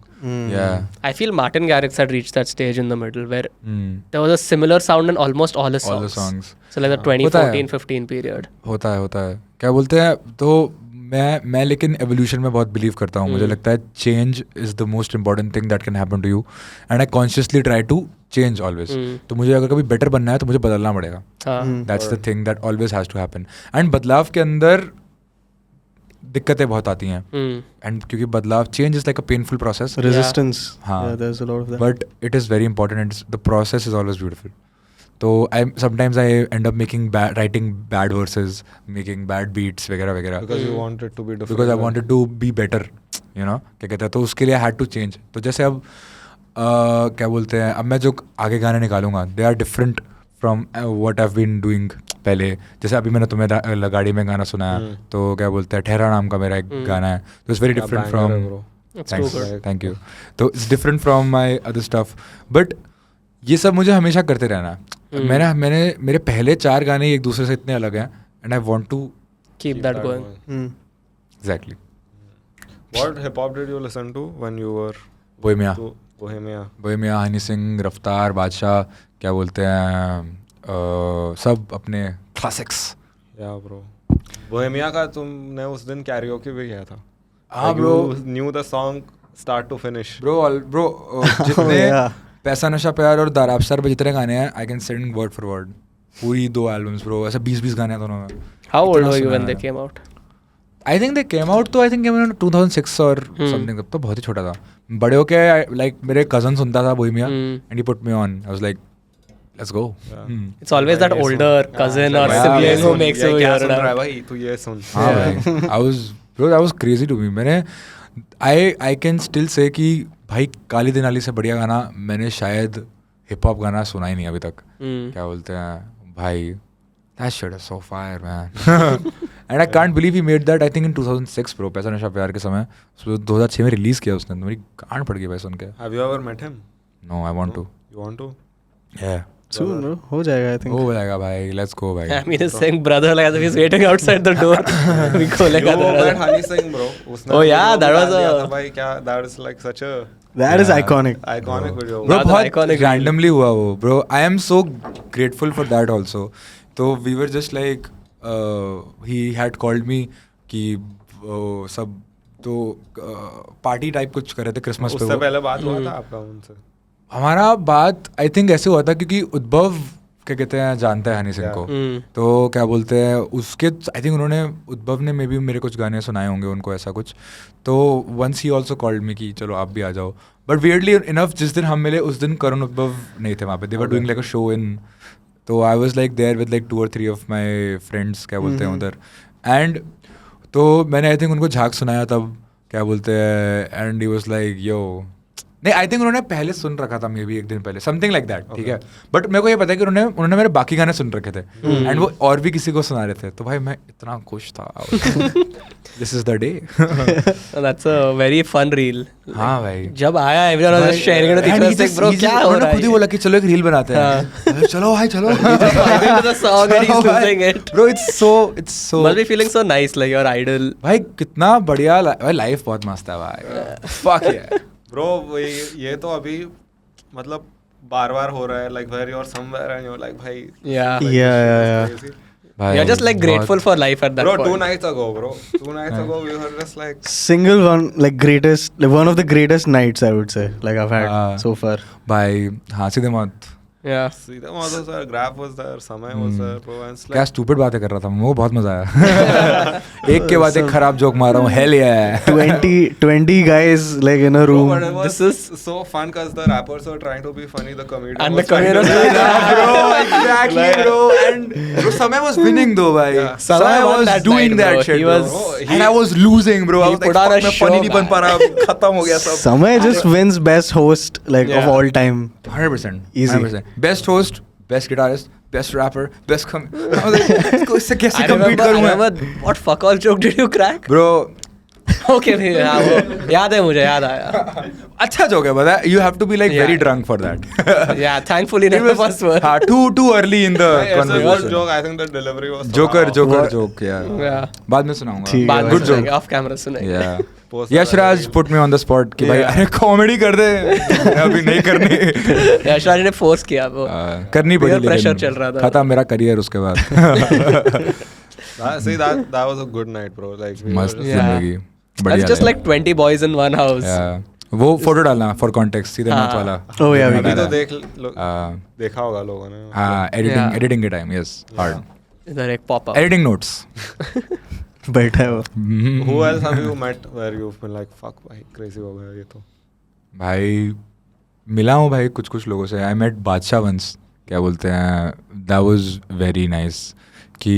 Yeah. I feel Martin Garrix had reached that stage in the middle where Hmm. there was a similar sound in almost all his songs. All the songs. So like the होता है। 2014-15 period. होता है क्या बोलते हैं। तो मैं लेकिन एवोल्यूशन में बहुत बिलीव करता हूँ। मुझे लगता है change is the most important thing that can happen to you and I consciously try to change always. तो मुझे अगर कभी बेटर बनना है तो मुझे बदलना पड़ेगा। That's the thing that always has to happen. And बदलाव के अंदर दिक्कतें बहुत आती हैं एंड क्योंकि बदलाव change is like a painful process, Resistance. हाँ। Yeah, there's a lot of that. But it is very important and the process is always beautiful. तो sometimes I end up writing bad verses, making bad beats वगैरह वगैरह Because you want it to be different. because I wanted to be better, you know, क्या कहते हैं। तो उसके लिए I had to change। तो जैसे अब क्या बोलते हैं, अब मैं जो आगे गाने निकालूंगा they are different from what I've been doing पहले। जैसे अभी मैंने तुम्हें गाड़ी में गाना सुनाया, तो क्या बोलते हैं ठहरा नाम का मेरा एक गाना है, तो इट्स वेरी डिफरेंट banger है from bro. It's too good. Thank you. तो it's different from my other stuff, but ये सब मुझे हमेशा करते रहना है। मैंने मेरे पहले 4 गाने एक दूसरे से इतने अलग हैं and I want to Keep that going. Exactly What hip hop did you listen to when you were Bohemia to Bohemia? Bohemia, Honey Singh, रफ्तार, बादशाह, क्या बोलते हैं सब अपने क्लासिक्स। Yeah bro. Bohemia का तुमने उस दिन karaoke भी किया था. हाँ Like bro, You knew the song start to finish. Bro जितने yeah. पैसा नशा प्यार और दाराबसर पे जितने गाने हैं I can sing word for word पूरी 2 एल्बम्स ब्रो। ऐसे 20 गाने हैं दोनों में। How old इतना were you सुना when है। they came out? I think they came out, तो आई थिंक 2006 और समथिंग, तब तो बहुत ही छोटा था। बड़े होके लाइक मेरे कजन सुनता था Bohemia and he put me on, I was like let's go. It's always that older cousin or Yeah, sibling yeah, who makes you क्या hear सुन रहा है it. भाई तू ये सुन. हाँ भाई, I was crazy to me. मैंने आई कैन स्टिल से कि भाई काली दिनाली से बढ़िया गाना मैंने शायद हिप हॉप गाना सुना ही नहीं अभी तक। क्या बोलते हैं भाई, that shit is so fire man and I can't believe he made that I think in 2006 bro, पैसा नशा प्यार के समय 2006 में रिलीज किया उसने। मेरी गांड पड़ गई भाई सुन के। Have you ever met him? No, I want to। You want to? Yeah, Soon, bro. हो जाएगा, I think. हो जाएगा भाई, let's go भाई। I mean, he's saying brother like as if he's waiting outside the door. We खोलेगा You दरवाजा. met Honey Singh bro. उसने Oh, yeah, video that भी was डाल दिया a- था भाई, क्या that is like such a That is Yeah. iconic. iconic video. Bro Rather बहुत iconic randomly हुआ वो bro, I am so grateful for that also। तो we were just like he had called me कि सब तो party type कुछ कर रहे थे क्रिसमस पे उससे वो। पहले बात हुआ था आपका उनसे? हमारा बात आई थिंक ऐसे हुआ था क्योंकि उद्भव क्या कहते हैं जानता है हनी सिंह को, तो क्या बोलते हैं उसके आई थिंक उन्होंने उद्भव ने मे बी मेरे कुछ गाने सुनाए होंगे उनको ऐसा कुछ, तो once he also called me कि चलो आप भी आ जाओ, बट वियर्डली इनफ जिस दिन हम मिले उस दिन करण उद्भव नहीं थे वहाँ पे, they were doing like a show in, तो I was like there with like 2 or 3 of my friends क्या बोलते हैं उधर, एंड तो मैंने आई थिंक उनको झाग सुनाया तब क्या बोलते हैं, एंड ही वाज लाइक यो, नहीं आई थिंक उन्होंने पहले सुन रखा था मे बी एक दिन पहले समथिंग लाइक दैट, ठीक है, बट मेरे को ये पता है कि उन्होंने मेरे बाकी गाने सुन रखे थे एंड वो और भी किसी को सुना रहे थे, तो भाई मैं इतना खुश था, this is the day. That's a very fun reel. हाँ भाई, जब आया everyone was just sharing it with each And other, he like, just- bro he क्या just- हो उन्होंने रहा खुद ही है? बोला कि चलो एक रील बनाते हैं, चलो भाई चलो, vibing to the song and he's losing it. Bro, it's so Must be feeling so nice, like your idol. भाई कितना बढ़िया भाई, लाइफ बहुत मस्त है भाई, fuck yeah। ब्रो ये तो अभी मतलब बार हो रहा है, like where you are somewhere and you are like भाई Yeah. Yeah. भाई You're just like grateful for life at that bro, point. 2 nights ago we were just like Single one, like greatest, like one of the greatest nights I would say, like I've had so far. भाई हाँ सीधे मत, Yeah. Sridham was there, Graph was there, Samay was there, bro, and it's क्या like stupid बातें कर रहा था वो, बहुत मजा आया। एक के बाद एक खराब जोक मार रहा हूँ, hell yeah। 20 guys like in a bro, room. but it was This so fun because the rappers were trying to be funny, the comedian And the was trying comedian to was be doing bro, exactly, bro. And bro, Samay was winning though, भाई। Yeah. Samay won was that doing night, that bro. shit, He bro. was- And I was losing, bro. I he was like, put on fuck, a मैं funny show, नहीं बन पा रहा, खत्म हो गया सब। Samay just wins best host like of Yeah. all time. 100%, Easy. 100%. Best host, best guitarist, best rapper, best इसको इससे कैसे I compete remember, करूँ I मैं? remember what fuck all joke did you crack? Bro, Okay, भाई, हाँ, वो याद है मुझे, याद आया. अच्छा जोक है पता है, you have to be like very Yeah. drunk for that। Yeah, thankfully none of us were. हाँ, too early in the It's a good conversation। joke. I think the delivery was joker somehow- joker What? Joke यार, Yeah. बाद में सुनाऊंगा। ठीक है, बाद में Good joke। सुनेंगे, off camera सुनेंगे. Yeah। Post Yashraj put me on the spot कि भाई Yeah. अरे कॉमेडी कर दे, अभी नहीं करनी। यशराज ने फोर्स किया वो. करनी पड़ी, Peer लेकिन pressure चल रहा था. खत्म मेरा करियर उसके बाद। See that was a good night, bro. Like we मस्त were just- Yeah. जिंदगी, It's बढ़िया just life। like 20 boys in one house. Yeah। वो फोटो डालना फॉर कॉन्टेक्स्ट, सीधे हाँ। मत वाला। Oh, yeah, we अभी did तो हाँ। देखा होगा लोगों ने। हाँ, Yeah. एडिटिंग के टाइम, यस, हार्ड इधर एक पॉप अप. Editing notes. बैठा है वो. Who else have you met where you've been like fuck भाई crazy हो गया ये तो? भाई मिला हूँ भाई कुछ लोगों से। आई मेट बादशाह वंस, क्या बोलते हैं, दैट वाज वेरी नाइस कि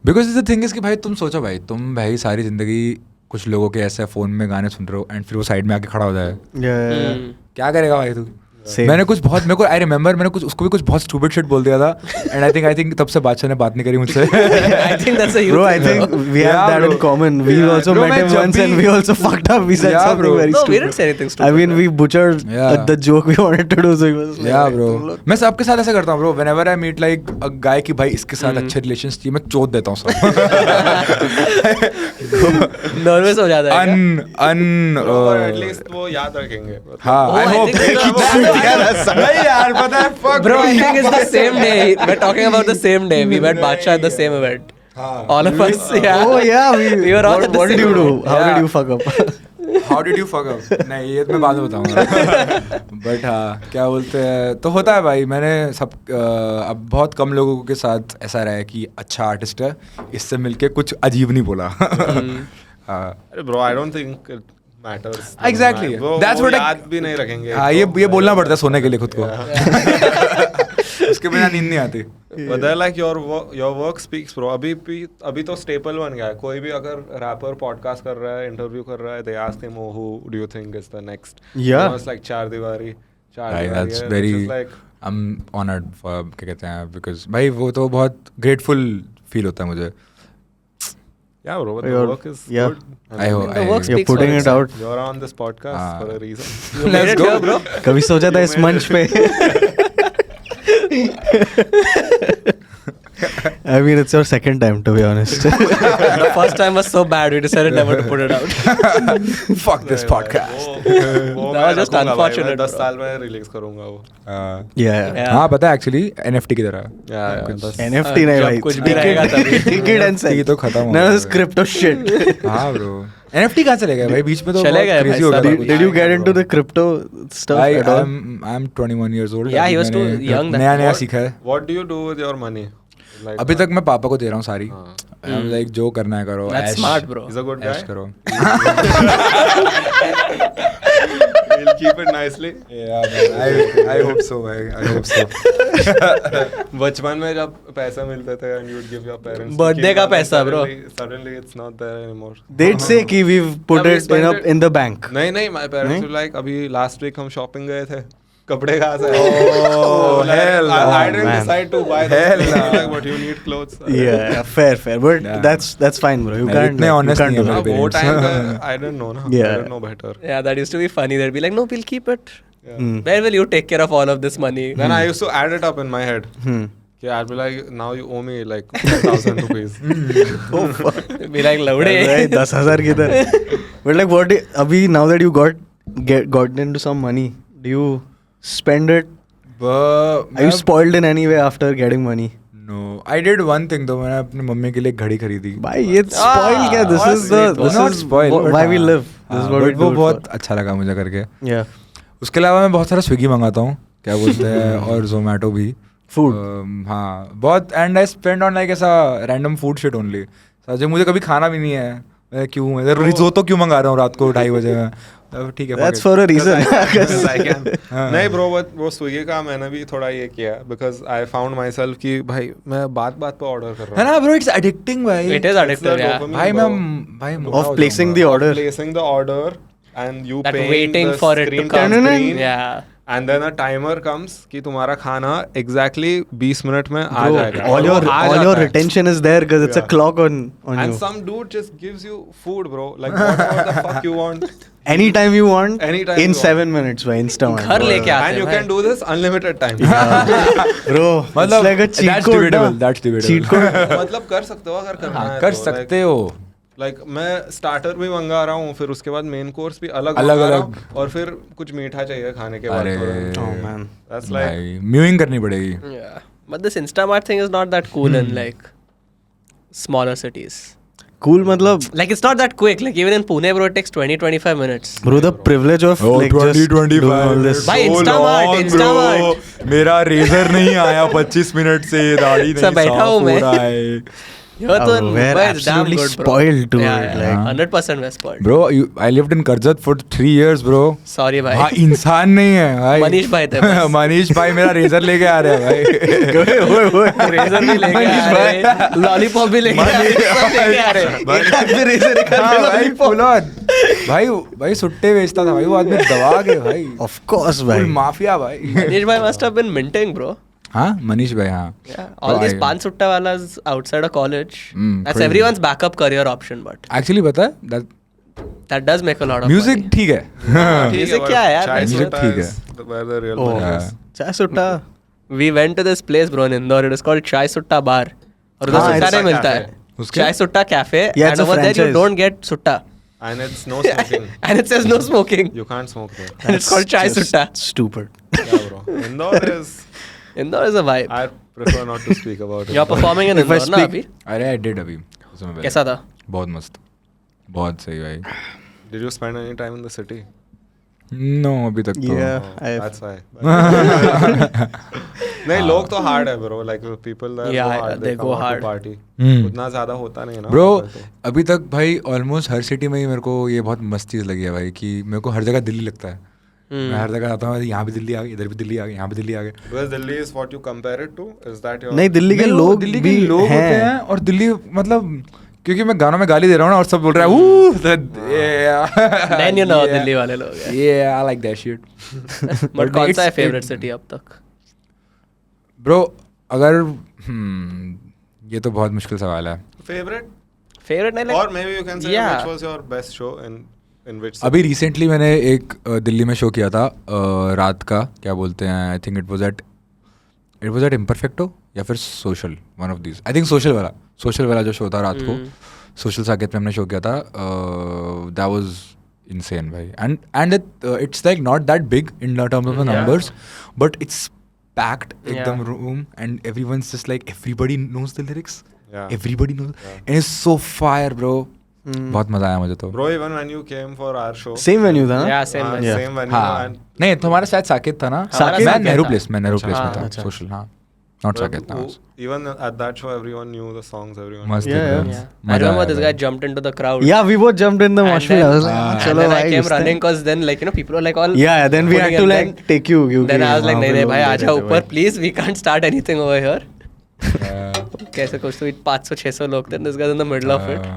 बिकॉज द थिंग इज कि भाई तुम सोचो भाई, तुम भाई सारी ज़िंदगी कुछ लोगों के ऐसे फ़ोन में गाने सुन रहे हो एंड फिर वो साइड में आके खड़ा हो जाए, Yeah. क्या करेगा भाई तू? Same. मैंने कुछ बहुत, मेरे को आई रिमेंबर मैंने कुछ उसको भी कुछ बहुत स्टूपिड शिट बोल दिया था एंड आई थिंक तब से बादशाह ने बात नहीं करी मुझसे। I think that's a huge Bro, I thing, think bro. we have Yeah, that bro. in common. We Yeah. also Bro, met मैं him जब once and भी- we also fucked up. We said Yeah, something bro. very No, stupid. we didn't say anything stupid. I mean, we butchered Yeah. the joke we wanted to do. So he was like, या "तुम bro, लोग-" मैं सबके साथ ऐसा करता हूँ bro, whenever I meet like a guy कि भाई इसके साथ अच्छे रिलेशंस चाहिए, मैं चोद देता हूँ सब। Nervous हो जाता है क्या? Bro, but at least वो याद रखेंगे। हाँ, Oh, I I hope. think so. नहीं यार, पता है, fuck Bro, I think it's the same day. We're talking about the same day. We met Badsha at the same event. All of us, yeah. Oh yeah, We were all at the what did same you do? event. How Yeah. did you fuck up? How did you fuck up? नहीं, ये तो मैं बाद में बताऊंगा। But हाँ, क्या बोलते हैं, तो होता है भाई, मैंने सब अब बहुत कम लोगों के साथ ऐसा रहा है कि अच्छा आर्टिस्ट है, इससे मिलके कुछ अजीब नहीं बोला। हाँ, अरे bro, I don't think it matters. Exactly. वो That's what I- याद भी नहीं रखेंगे। हाँ, ये बोलना पड़ता है सोने के लिए खुद को। उसके बिना नींद नहीं आती। But they're like your work speaks, bro. अभी तो staple बन गया है। कोई भी अगर rapper podcast कर रहा है, interview कर रहा है, they ask him, oh, who do you think is the next? Yeah. It's like चार दीवारी भाई, that's है, very, which is like I'm honored for, क्या कहते हैं, because भाई वो तो बहुत grateful feel होता है मुझे। yeah, bro. But the Your- work is yeah. good. I hope The work You're speaks putting for it itself. out. You're on this podcast हाँ. for a reason. You made it here, bro. कभी सोचा था इस You made मंच पे? I mean, it's your second time, to be honest. The first time was so bad, we decided never to put it out. Fuck this podcast। वो That मैं was just रखूंगा भाई, unfortunate, मैं 10 bro. साल में release करूंगा वो। Yeah. Yeah. हाँ, पता है एक्चुअली NFT की तरह। Yeah, NFT नहीं जब भाई. कुछ भी रहेगा तभी. Ticket and ये sell. तो खत्म हो None of गया this crypto shit. हाँ ब्रो, NFT कहाँ चले गए भाई बीच में तो चले गए crazy भाई हो गया सब। था कुछ। Did you get into the crypto stuff I at all? I'm 21 years old. Yeah, he अभी was too मैंने young that- नया नया What- सीखा है. What do you do with your money? Like, अभी तक मैं पापा को दे रहा हूँ सारी. हाँ. I'm like जो करना है करो. That's ash- smart, bro. He's a good ash guy. करो. He'll keep it nicely. Yeah, man. I hope so, भाई. I hope so. बचपन में जब पैसा मिलते थे and you'd give your parents. to Birthday keep का money, पैसा, bro. Suddenly it's not there anymore. They'd say कि we've put Yeah, we it spend it- in the bank. नहीं my parents नहीं? were like अभी last week हम shopping गए थे कपड़े कहाँ से Oh, hell I no, didn't man. decide to buy Hell this no. like but you need clothes. Yeah, fair. But Yeah. that's fine, bro. You नहीं, can't. इतने you honest can't नहीं do है that. मेरे वो parents. time पे I didn't know ना. Yeah. I didn't know better. Yeah, that used to be funny. They'd be like, no, we'll keep it. Yeah. Hmm. Where will you take care of all of this money? Then I used to add it up in my head. Hmm. Yeah, I'd be like, now you owe me like 1,000 rupees. Oh fuck. Be like, laude. 10,000 किधर? But like what? अभी now that you got into some money, do you spend it? Are you spoiled in any way after getting money? No, I did one thing though. मैंने अपनी mummy के लिए घड़ी खरीदी. भाई ये spoil क्या? This is the It's not spoil, but why we हाँ. live. This is हाँ, what we but do वो it बहुत for. अच्छा लगा मुझे करके. Yeah. उसके अलावा मैं बहुत सारा स्विगी मंगाता हूँ. क्या बोलते हैं और जोमेटो भी. Food. हाँ बहुत and I spend on like ऐसा रैंडम फूड शिट ओनली. जो मुझे कभी खाना भी नहीं है. मैं क्यों मैं रिजोतो क्यों मंगा रहा हूँ रात को 2:30 बजे में. ठीक है. That's for a reason. Because I can. हाँ. नहीं ब्रो वो स्विगी का मैंने भी थोड़ा ये किया because I found my self कि भाई मैं बात पे ऑर्डर कर रहा है ना ब्रो इट्स एडिक्टिंग भाई. It is addictive, yeah. dopamine, भाई bro. मैं भाई मोटा Of हो placing जाऊंगा. the order. Placing the order and you That paying waiting the for it to screen come. screen, Yeah. and then a timer comes कि तुम्हारा खाना exactly 20 minute में आ Bro, जाएगा. all और your वो आ all your जाता है. retention is there because it's a Yeah. clock on And you. some dude just gives you food, bro. Like whatever the fuck you want. Anytime you want. Anytime in you want. 7 minutes by Instamart. घर लेके आते And हैं you भाई. can do this unlimited time. Bro, it's मतलब like a cheat that's code. debatable, ना? that's debatable. Cheat code. मतलब कर सकते हो अगर करना है. कर तो, सकते हो. लाइक मैं स्टार्टर भी मंगा रहा हूँ फिर उसके बाद मेन कोर्स भी अलग अलग मंगा रहा अलग. हूँ, और फिर कुछ मीठा चाहिए खाने के बाद. अरे तुरंत. Oh man. That's like भाई म्यूइंग करनी पड़ेगी. Yeah. But this Instamart thing is not that cool in like smaller cities. Cool मतलब Like it's not that quick. Like even in Pune, bro, it takes 20-25 minutes. bro the privilege of Oh, like just 20-25 doing all this. Bhai, So Instamart, long, Instamart. bro. मेरा razor नहीं आया 25 minute से. दाढ़ी नहीं सब बैठा साफ हूँ हो मैं. रहा है. You're Oh, तो in we're Mumbai, it's damn absolutely good, bro. spoiled to yeah, it, yeah, like- 100% we're spoiled. Bro, I lived in Karjat for 3 years, bro. Sorry, भाई. हाँ इंसान नहीं है भाई. मनीष भाई थे बस. मनीष भाई मेरा रेजर लेके आ रहे हैं भाई. रेजर भी लेके आ रहे, लॉलीपॉप भी लेके आ रहे, सब लेके आ रहे. एक हाथ में razor, एक हाथ हाँ में भाई lollipop. full on. भाई सुट्टे बेचता था भाई वो आदमी दबा के भाई. Of course, Full भाई. माफिया भाई. Manish bhai must have been minting, bro. हाँ मनीष भाई हाँ. Yeah, all तो these I- pan sutta walas outside of college. That's crazy. everyone's backup career option, but Actually पता है that does make a lot of music money. ठीक है. ठीक Music but क्या है यार? चाय Music सुट्टा ठीक is where the real Oh, money is. चाय सुट्टा. We went to this place, bro, in Indore. It is called Chai Sutta Bar. और उधर हाँ, सुट्टा it's नहीं a मिलता cafe. है. उसके? Chai Sutta Cafe. Yeah, And it's a over there you franchise. don't get sutta. And it's no smoking. And it says no smoking. You can't smoke there. And it's called Chai Just Sutta. Stupid. Yeah, bro. Indore is. Indore is a vibe. I prefer not to speak about it. You're performing in If I Indore, ना speak- अभी? अरे I did अभी कुछ समय पहले. कैसा था? बहुत मस्त. बहुत सही भाई. Did you spend any time in the city? No अभी तक तो. Yeah. Oh, I've- that's why. नहीं लोग तो हार्ड है bro like people that Yeah, go hard they go hard. Party Hmm. उतना ज्यादा होता नहीं है ना ब्रो वहाँ पे तो। अभी तक भाई ऑलमोस्ट हर सिटी में ही मेरे को ये बहुत मस्त चीज़ लगी है भाई कि मेरे को हर जगह दिल्ली लगता है. मैं हर जगह आता हूँ यहाँ भी दिल्ली आ गई इधर भी दिल्ली आ गई यहाँ भी दिल्ली आ गई. Because Delhi is what you compare it to? Is that your? नहीं दिल्ली के नहीं, वो लोग दिल्ली भी के लोग होते हैं हैं. और दिल्ली मतलब क्योंकि मैं गानों में गाली दे रहा हूँ ना और सब बोल रहे हैं Then you know दिल्ली वाले लोग हैं. Yeah, I like that shit. But कौन सा है it's- favorite it- city अब तक? Bro, अगर ये तो बहुत मुश्किल सवाल है. Favorite? Favorite नहीं Or like maybe you can say Yeah. which was your best show in which? अभी रिसेंटली मैंने एक दिल्ली में शो किया था रात का क्या बोलते हैं I think it was at इम्परफेक्टो या फिर social one of these I think social वाला जो शो था रात को सोशल साकेत में हमने शो किया था दैट वाज इनसेन भाई and it's like not that big in terms of the numbers but it's packed एकदम room and everyone's just like everybody knows the lyrics Yeah. everybody knows and it's so fire bro बहुत मजा आया मुझे तो। Bro, even when you came for our show, Same venue था ना? Yeah, same venue. same venue, हाँ and नहीं तुम्हारा शायद साकेत था ना? साकेत मैं था। नेहरू प्लेस में हाँ, था अच्छा। सोशल। हाँ नॉट साकेत था। even at that show, everyone knew the songs. Everyone मस्त knew. Yeah, एकदम, Yeah. I मजा remember आया this भाई। guy jumped into the crowd. Yeah, we both jumped in the And mosh pit. I was like, then- चलो and then I भाई came घुसते हैं। running because then like people were like all Yeah, then we had pulling to and like then- take you. क्योंकि Then I was like वहाँ नहीं पे नहीं लोग भाई ले आजा रहे थे ऊपर भाई। please, we can't start anything over here. Yeah. कैसे कुछ तो 500-600 लोग थे, this guy in the middle of it.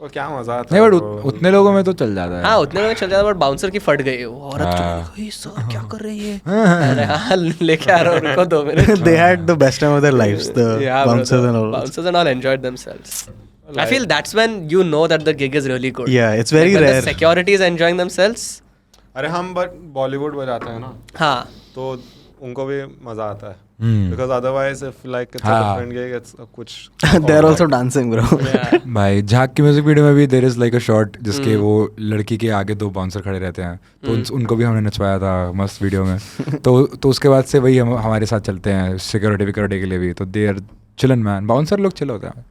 वो क्या मजा आता नहीं है बट bro. उतने लोगों में तो चल जाता है। हाँ उतने में चल जाता, बट बाउंसर की फट गई वो औरत हाँ। चली गई, सर क्या कर रही है? अरे हाँ लेके आ रहा हूँ, रुको 2 minute. They had the best time of their lives, the Yeah, bro, bouncers the and all. bouncers and all enjoyed themselves. I feel that's when you know that the gig is really good. Yeah, it's very Like when rare. the security is enjoying themselves. अरे हम but Bollywood बजाते हैं ना, हाँ तो उनको भी मजा आता है. Hmm. Because otherwise, if like it's a हाँ. different gig, it's कुछ. They're also dancing, bro. yeah. भाई झाक की म्यूजिक वीडियो में भी there is like a shot जिसके वो लड़की के आगे 2 बाउंसर खड़े रहते हैं, तो उनको भी हमने नचवाया था मस्त वीडियो में. तो उसके बाद से वही हमारे साथ चलते हैं सिक्योरिटी के लिए भी. तो they are chillin man, bouncer लोग चिल होते हैं.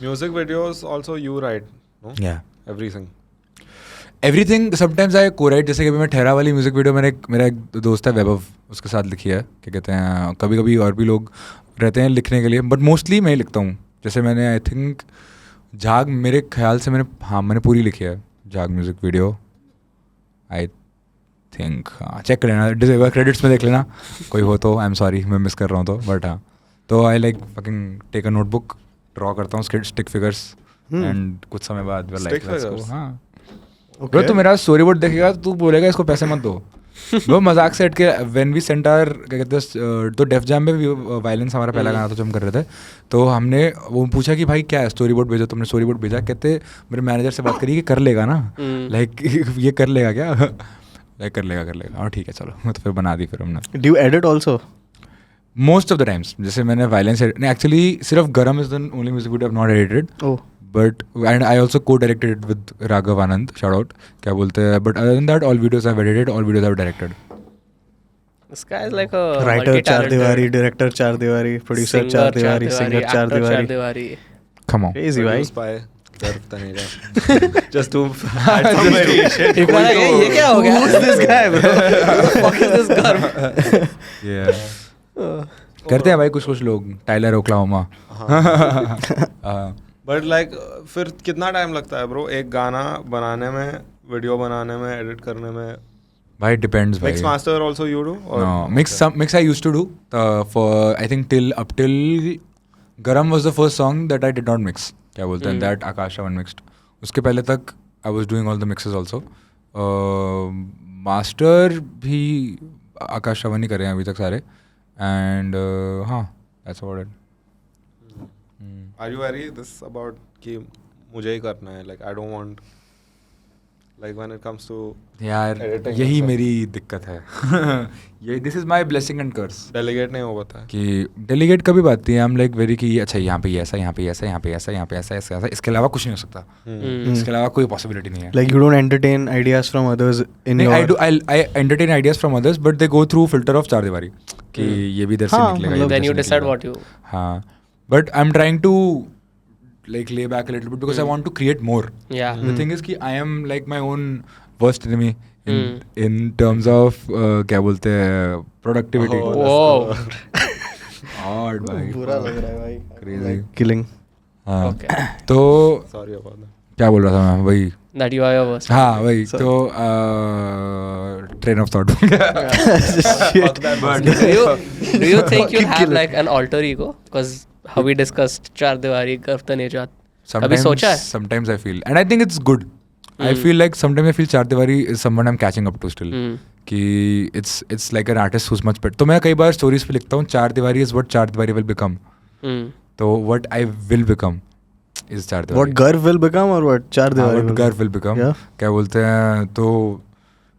Music videos also you write, no? या Everything. Everything sometimes I cowrite. जैसे कि अभी मैं ठहरा वाली म्यूजिक वीडियो मेरा एक दोस्त है वैभव, उसके साथ लिखी है. क्या कहते हैं, कभी कभी और भी लोग रहते हैं लिखने के लिए, बट मोस्टली मैं ही लिखता हूँ. जैसे मैंने आई थिंक झाग, मेरे ख्याल से मैंने पूरी लिखी है झाग म्यूजिक वीडियो. आई थिंक हाँ चेक कर लेना, क्रेडिट्स में देख लेना कोई हो तो. आई एम सॉरी मैं मिस कर रहा हूँ तो, बट हाँ. तो I like fucking take a notebook, draw करता हूँ स्टिक फिगर्स एंड कुछ समय बाद Stick figures? हाँ ब्रो तू मेरा स्टोरी बोर्ड देखेगा तो तू बोलेगा इसको पैसे मत दो. वो मजाक से हट के व्हेन वी सेंट आवर क्या कहते हैं, तो डेफ जैम में वायलेंस हमारा पहला गाना था जो हम कर रहे थे. तो हमने वो पूछा कि भाई क्या है स्टोरी बोर्ड भेजो. तुमने स्टोरी बोर्ड भेजा. कहते मेरे मैनेजर से बात करी कि कर लेगा ना, लाइक ये कर लेगा क्या, लाइक कर लेगा. और ठीक है चलो तो फिर बना दी फिर हमने. Do you edit also? Most of the times जैसे मैंने वायलेंस एक्चुअली सिर्फ गरम is the only music video I have not edited. Oh. But and I also co-directed with Raghav Anand, shout out, क्या बोलते हैं. But other than that, all videos I've edited, all videos I've directed. This guy is like a Writer Char Diwari, director Char Diwari, producer Char Diwari, singer Char Diwari. Come on. Crazy भाई. Produced by Garv Taneja. Just to add some variation. ये क्या हो गया? Who's this guy, bro? Fuck is this Garv? Yeah. करते हैं भाई कुछ लोग. Tyler Oklahoma. बट लाइक फिर कितना टाइम लगता है ब्रो एक गाना बनाने में, वीडियो बनाने में, एडिट करने में? भाई डिपेंड्स भाई. Mix master also you do? No, mix I used to do for I think up till Garam was the first song that I did not mix. क्या बोलते हैं, that Akash Ravan mixed. उसके पहले तक I was doing all the mixes also. Master भी आकाश रावण ही करे हैं अभी तक सारे. एंड हाँ that's about it. Are you worried this about कि मुझे ही करना है? Like I don't want, like when it comes to यार editing यही and stuff. मेरी दिक्कत है. ये this is my blessing and curse delegate नहीं हो पाता है. कि डेलीगेट कभी बात नहीं है. हम लाइक वेरी कि अच्छा यहाँ पे ऐसा, यहाँ पे ऐसा, यहाँ पे ऐसा, यहाँ पे ऐसा, ऐसा, इसके अलावा कुछ नहीं हो सकता. इसके अलावा कोई पॉसिबिलिटी नहीं है. Like you don't entertain ideas from others in your. I entertain ideas from others, but they go through filter of चार दीवारी कि ये भी इधर से हाँ, निकलेगा, मतलब ये Then इधर you से decide निकलेगा. what you. हाँ, but I'm trying to like lay back a little bit because I want to create more. Yeah. The thing is कि I am like my own worst enemy in terms of क्या बोलते हैं productivity. Whoa. Hard भाई. बुरा लग रहा है भाई. Crazy. Killing. हाँ. Okay. तो Sorry about that. क्या बोल रहा था मैं वही. That you are your worst. हाँ वही तो train of thought. Fuck that bastard. Do you think you Fucking have killer. like an alter ego? Because how we discussed Char Diwari, Garv Taneja. कभी सोचा है? Sometimes I feel, and I think it's good. I feel like sometimes I feel Char Diwari is someone I'm catching up to still. कि it's like an artist who's much better. तो मैं कई बार stories पे लिखता हूँ Char Diwari is what Char Diwari will become. तो what I will become is Char Diwari. What Garv will become or what Char Diwari what will Garv will become. Yeah. क्या बोलते हैं, तो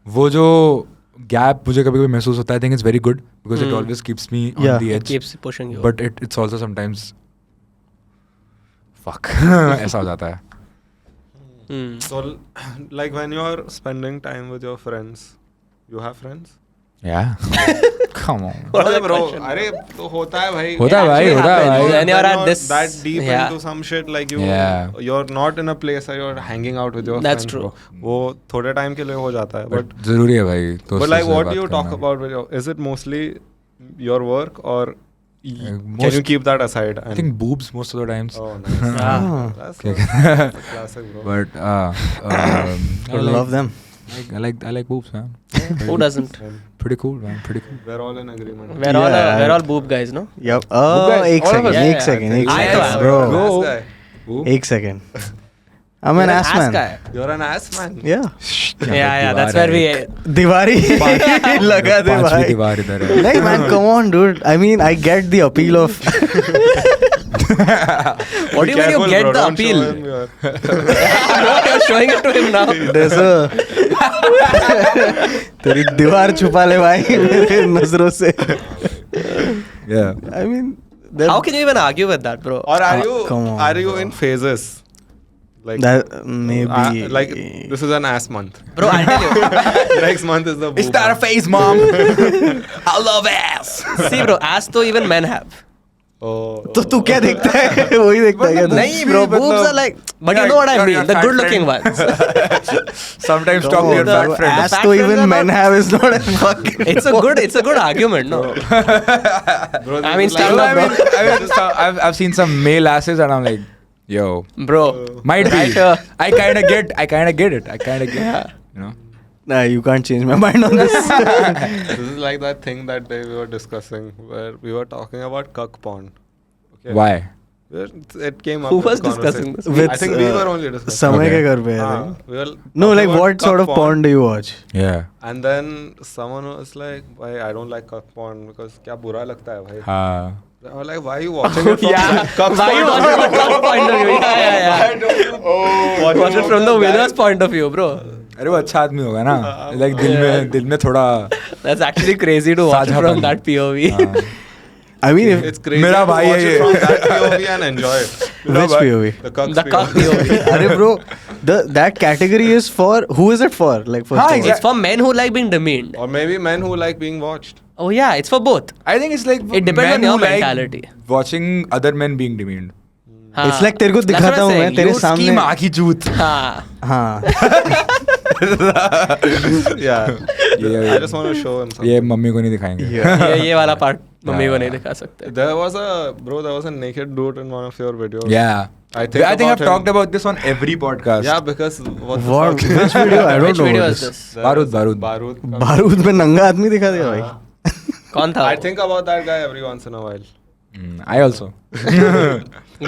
वो जो गैप मुझे कभी कभी महसूस होता है. I think it's very good because it always keeps me on Yeah. the edge. Keeps pushing you. But it's also sometimes fuck ऐसा हो जाता है. So like when you're spending time with your friends, you have friends? Yeah. Come on. What are the bro, questions? अरे तो होता है भाई. होता है भाई, actually होता है happens. भाई. When you're at this, that deep yeah. into some shit, like Yeah. you're not in a place where you're hanging out with your That's friends. true. Bro. वो थोड़े टाइम के लिए हो जाता है, but जरूरी है भाई. तो but like उससे what बात do you talk करना. about with your, is it mostly your work or can most- you keep that aside? I think boobs most of the times. Oh, nice. Ah. That's Okay. a classic, bro. But I love them. I like boobs, man. Who doesn't? Pretty cool, man. Pretty cool. We're all in agreement. Yeah. We're all boob guys, no? Yep. guys, एक all of us. second, Yeah, एक yeah. second, एक I second, तो bro. Go. Ass guy. Boop. एक second. I'm an You're ass man. guy. You're an ass man. Yeah. Yeah, that's where we. दीवारी लगा दे पांचवी भाई. दीवार इधर है. नहीं man, come on, dude. I mean, I get the appeal of. What do you mean you Careful, get bro, the don't appeal? show him your- No, you're showing it to him now. There's a. तेरी दीवार छुपा ले भाई मेरे नजरों से. Yeah. I mean, How can you even argue with that, bro? Or come on, are you in phases? Like that maybe like this is an ass month. Bro, I'll tell you. Next month is the Is boob that a month. phase, mom? I love ass. See, bro, ass तो even men have. Oh. तो तू क्या देखता है वही देखता है क्या तू? नहीं, bro, boobs are like. But you know what I mean? The good-looking ones. Sometimes talk to your the fat friends. ass Fat तो friends even are men not- have is not a fucking. It's a good argument, no? Bro, I mean, this is stand like- up, bro. I've seen some male asses and I'm like, yo, Bro, might be. Right, I kind of get it. I kind of get it. You know? Nah, you can't change my mind on this. This is like that thing that day we were discussing where we were talking about cuck porn. Okay. Why? It came up. Who in was conversation. discussing this? With, I think we were only discussing. समय Okay. के घर पे है. हाँ, we were No, talking like about what cuck sort of porn do you watch? Yeah. And then someone was like, "Why I don't like cuck porn because क्या बुरा लगता है भाई." हाँ. I was like, "Why are you watching it from Yeah. cuck's Why you point of watching view?" the cuck point of view? Yeah. Watch it from the winner's point of view, bro. अरे वो अच्छा आदमी होगा ना. Like दिल में थोड़ा. That's actually crazy to watch it साझा from बन. that POV. हाँ. I mean, if It's crazy मेरा to भाई watch है it ये. from that POV and enjoy it. which POV? The cuck's The cuck POV. अरे bro, that category is for who is it for? Like first हाँ, of all. It's for men who like being demeaned. Or maybe men who like being watched. Oh yeah, it's for both. I think it's like It depends men on your who like mentality. watching other men being demeaned. हाँ. It's like तेरे को That's what दिखाता I'm हूँ मैं saying. तेरे You सामने. की माँ की चूत. हाँ. हाँ. Yeah. ये- I just want to show him something. ये मम्मी को नहीं दिखाएंगे. ये वाला part मम्मी को नहीं दिखा सकते. There was a naked dude in one of your videos. Yeah. I think I've about him. talked about this on every podcast. Yeah, because what the What? fuck? Which video? I don't Which know. video what is this. this? बारूद. Barud. बारूद में नंगा आदमी दिखा दिया भाई. कौन था? I think about that guy every once in a while. I also.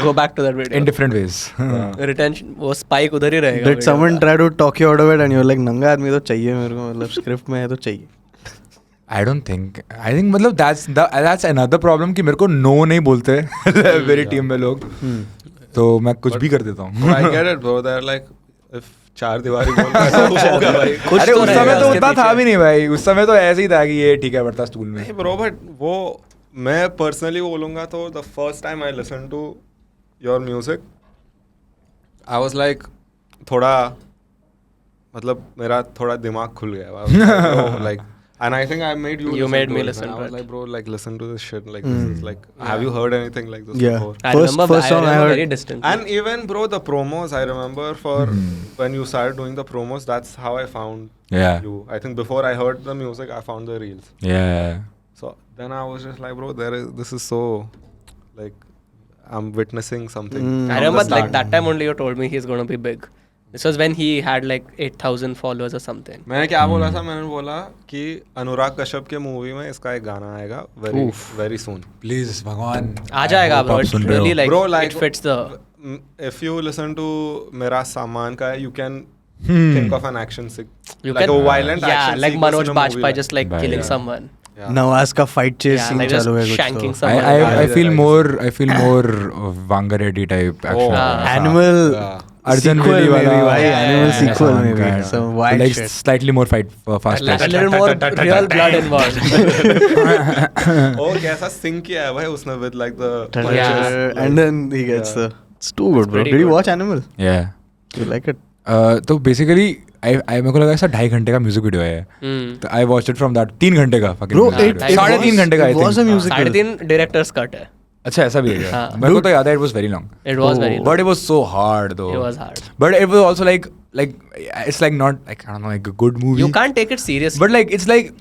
Go back to that video. In different ways. Retention वो spike उधर ही रहेगा. Did video someone का. try to talk you out of it and you're like नंगा आदमी तो चाहिए मेरे को मतलब स्क्रिप्ट में है तो चाहिए. I don't think. I think मतलब that's another problem कि मेरे को no नहीं बोलते मेरी टीम में लोग. तो मैं कुछ भी कर देता But I हूँ. get it, bro. They're like, if चार दीवारी बोल रहा है, तो होगा भाई. कुछ अरे तो उस रहेगा समय तो उसके उतना था पीछे. भी नहीं भाई. उस समय तो ऐसे ही था कि ये ठीक है बढ़ता स्टूल में. नहीं bro, but वो मैं personally बोलूँगा तो the first time I listened to your music, I was like थोड़ा मतलब मेरा थोड़ा दिमाग खुल गया. I was like, bro, like, and I think I made you. You made me to it, listen man. to I was it. like, bro, like listen to this shit. Like this is like, have you heard anything like this Yeah. before? I First remember song I heard. very distinctly. And even bro, the promos I remember for when you started doing the promos, that's how I found Yeah. you. I think before I heard the music, I found the reels. Yeah. So then I was just like, bro, this is so like I'm witnessing something. Mm. from I the remember like start. that time only you told me he's gonna be big. This was when he had like 8,000 followers or something. मैंने क्या बोला था? मैंने बोला कि अनुराग कश्यप के movie में इसका एक गाना आएगा very soon. Please भगवान. आ जाएगा I hope bro. आप It सुन रहे हो. really like, Bro, like it fits the. If you listen to मेरा सामान का you can think of an action You like can, a violent yeah, action like sequence Manoj in a movie Bajpayee just like Right. killing Yeah. someone. Yeah. Nawaz का fight chase Yeah, scene like just चालू है कुछ shanking तो. someone. I Yeah. feel more Vanga Reddy type action. Ah. Animal Yeah. Arjun sequel Reddy में भी वाला. भाई Yeah, animal yeah, sequel yeah. में भी Yeah. some wild like shit. slightly more fast Like a paced. little more real blood involved. Oh, कैसा sing किया है भाई उसने with like the Yeah. And then he gets Yeah. the. It's too good, bro. pretty Did you good. watch Animal? Yeah. You like it? तो basically मेरे को लगा ऐसा 2.5 घंटे का म्यूजिक वीडियो है, तो I watch it from that 3 घंटे का fucking Bro, music it video. 3.5 घंटे का I was a think. musical. 3.5 director's cut है. अच्छा ऐसा भी है क्या? हाँ. मेरे को तो याद है it was very long. It was very long. But it was so hard though. It was hard. But it was also like it's like not like I don't know like a good movie. You can't take it seriously. But like it's like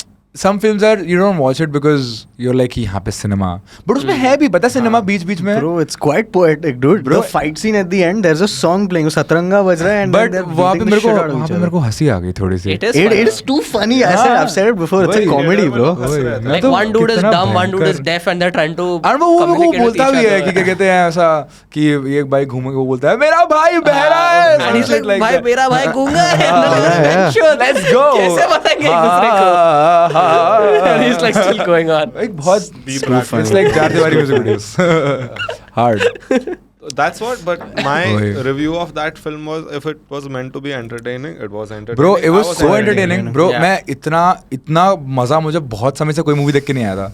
some films are you don't watch it because you're like कि यहाँ पे cinema. But उसमें है भी पता cinema बीच में. Bro, it's quite poetic, dude. Bro, the fight scene at the end, there's a song playing, सतरंगा बज रहा है, and But then they're वहाँ पे beating the shit out of each मेरे को other. हंसी आ गई थोड़ी सी. It is It funny. is too funny. I've said it before. It's a वही, comedy, bro. Like तो one dude is कितना dumb, one dude is भयंकर- deaf, and they're trying to और वो communicate with बोलता each भी है कि other. क्या कहते हैं ऐसा कि एक भाई घूम के वो बोलता है मेरा भाई बहरा है And he's Something like, भाई that. मेरा भाई गूंगा है. yeah. Sure, let's go. कैसे बताएंगे एक दूसरे को? And he's like still going on. एक बहुत Deep it's like चार दीवारी music videos hard That's what, but my Oy. review of that film was, if it was meant to be entertaining, it was entertaining. bro it I was so entertaining bro Yeah. मैं इतना मजा मुझे बहुत समय से कोई movie देख के नहीं आया था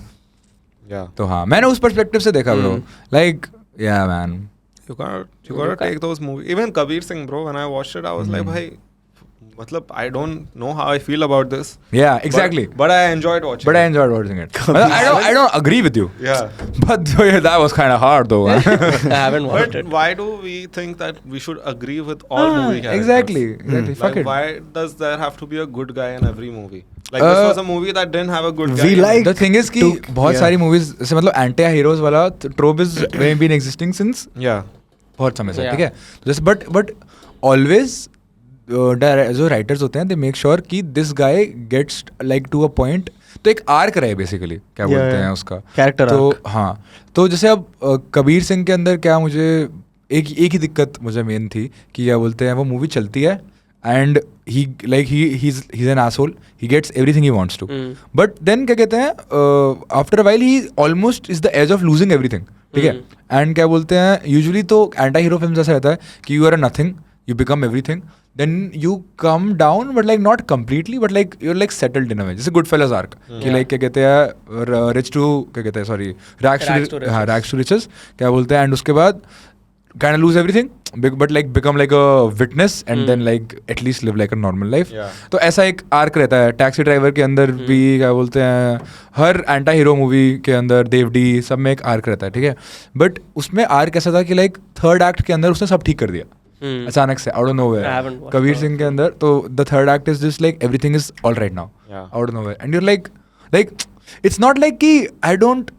Yeah. तो हाँ मैंने उस पर्सपेक्टिव से देखा ब्रो लाइक या man You gotta take those movies. Even Kabir Singh, bro, when I watched it, I was like, bhai, matlab, I don't know how I feel about this. yeah exactly But I enjoyed watching but I it. enjoyed watching it I don't agree with you Yeah. but that was kind of hard though I haven't watched But it. why do we think that we should agree with all movie characters? exactly fuck Like, it why does there have to be a good guy in every movie? Like, this was a movie that didn't have a good guy. we in it. like- The thing is कि बहुत yeah. सारी movies जैसे मतलब anti heroes वाला trope is been existing since Yeah. बहुत समय से Yeah. ठीक है तो जैसे बट ऑलवेज जो राइटर्स होते हैं दे मेक श्योर कि this guy gets like to a point तो एक आर्क रहे बेसिकली क्या Yeah, बोलते yeah. हैं उसका Character तो arc. हाँ तो जैसे अब कबीर सिंह के अंदर क्या मुझे एक ही दिक्कत मुझे मेन थी कि क्या बोलते हैं वो मूवी चलती है and he like he's an asshole he gets everything he wants to but then क्या कहते हैं after a while he almost is the edge of losing everything ठीक है एंड क्या बोलते हैं यूजुअली तो एंटी हीरो फिल्म ऐसा रहता है कि you are a nothing you become everything then you come down but like not completely but like you're like settled in a way जैसे Goodfellas arc कि like क्या कहते हैं rich to क्या कहते हैं sorry rags to riches क्या बोलते हैं and उसके बाद kind of lose everything but like become like a witness and then like at least live like a normal life Yeah. तो ऐसा एक आर्क रहता है टैक्सी ड्राइवर के अंदर भी क्या बोलते हैं हर एंटी हीरो मूवी के अंदर देवडी सब में एक आर्क रहता है ठीक है बट उसमें आर्क ऐसा था कि लाइक थर्ड एक्ट के अंदर उसने सब ठीक कर दिया अचानक से out of nowhere I haven't watched Kabir that. Singh के अंदर तो the third act is just like everything is all right now Yeah. Out of nowhere and you're like it's not like कि I don't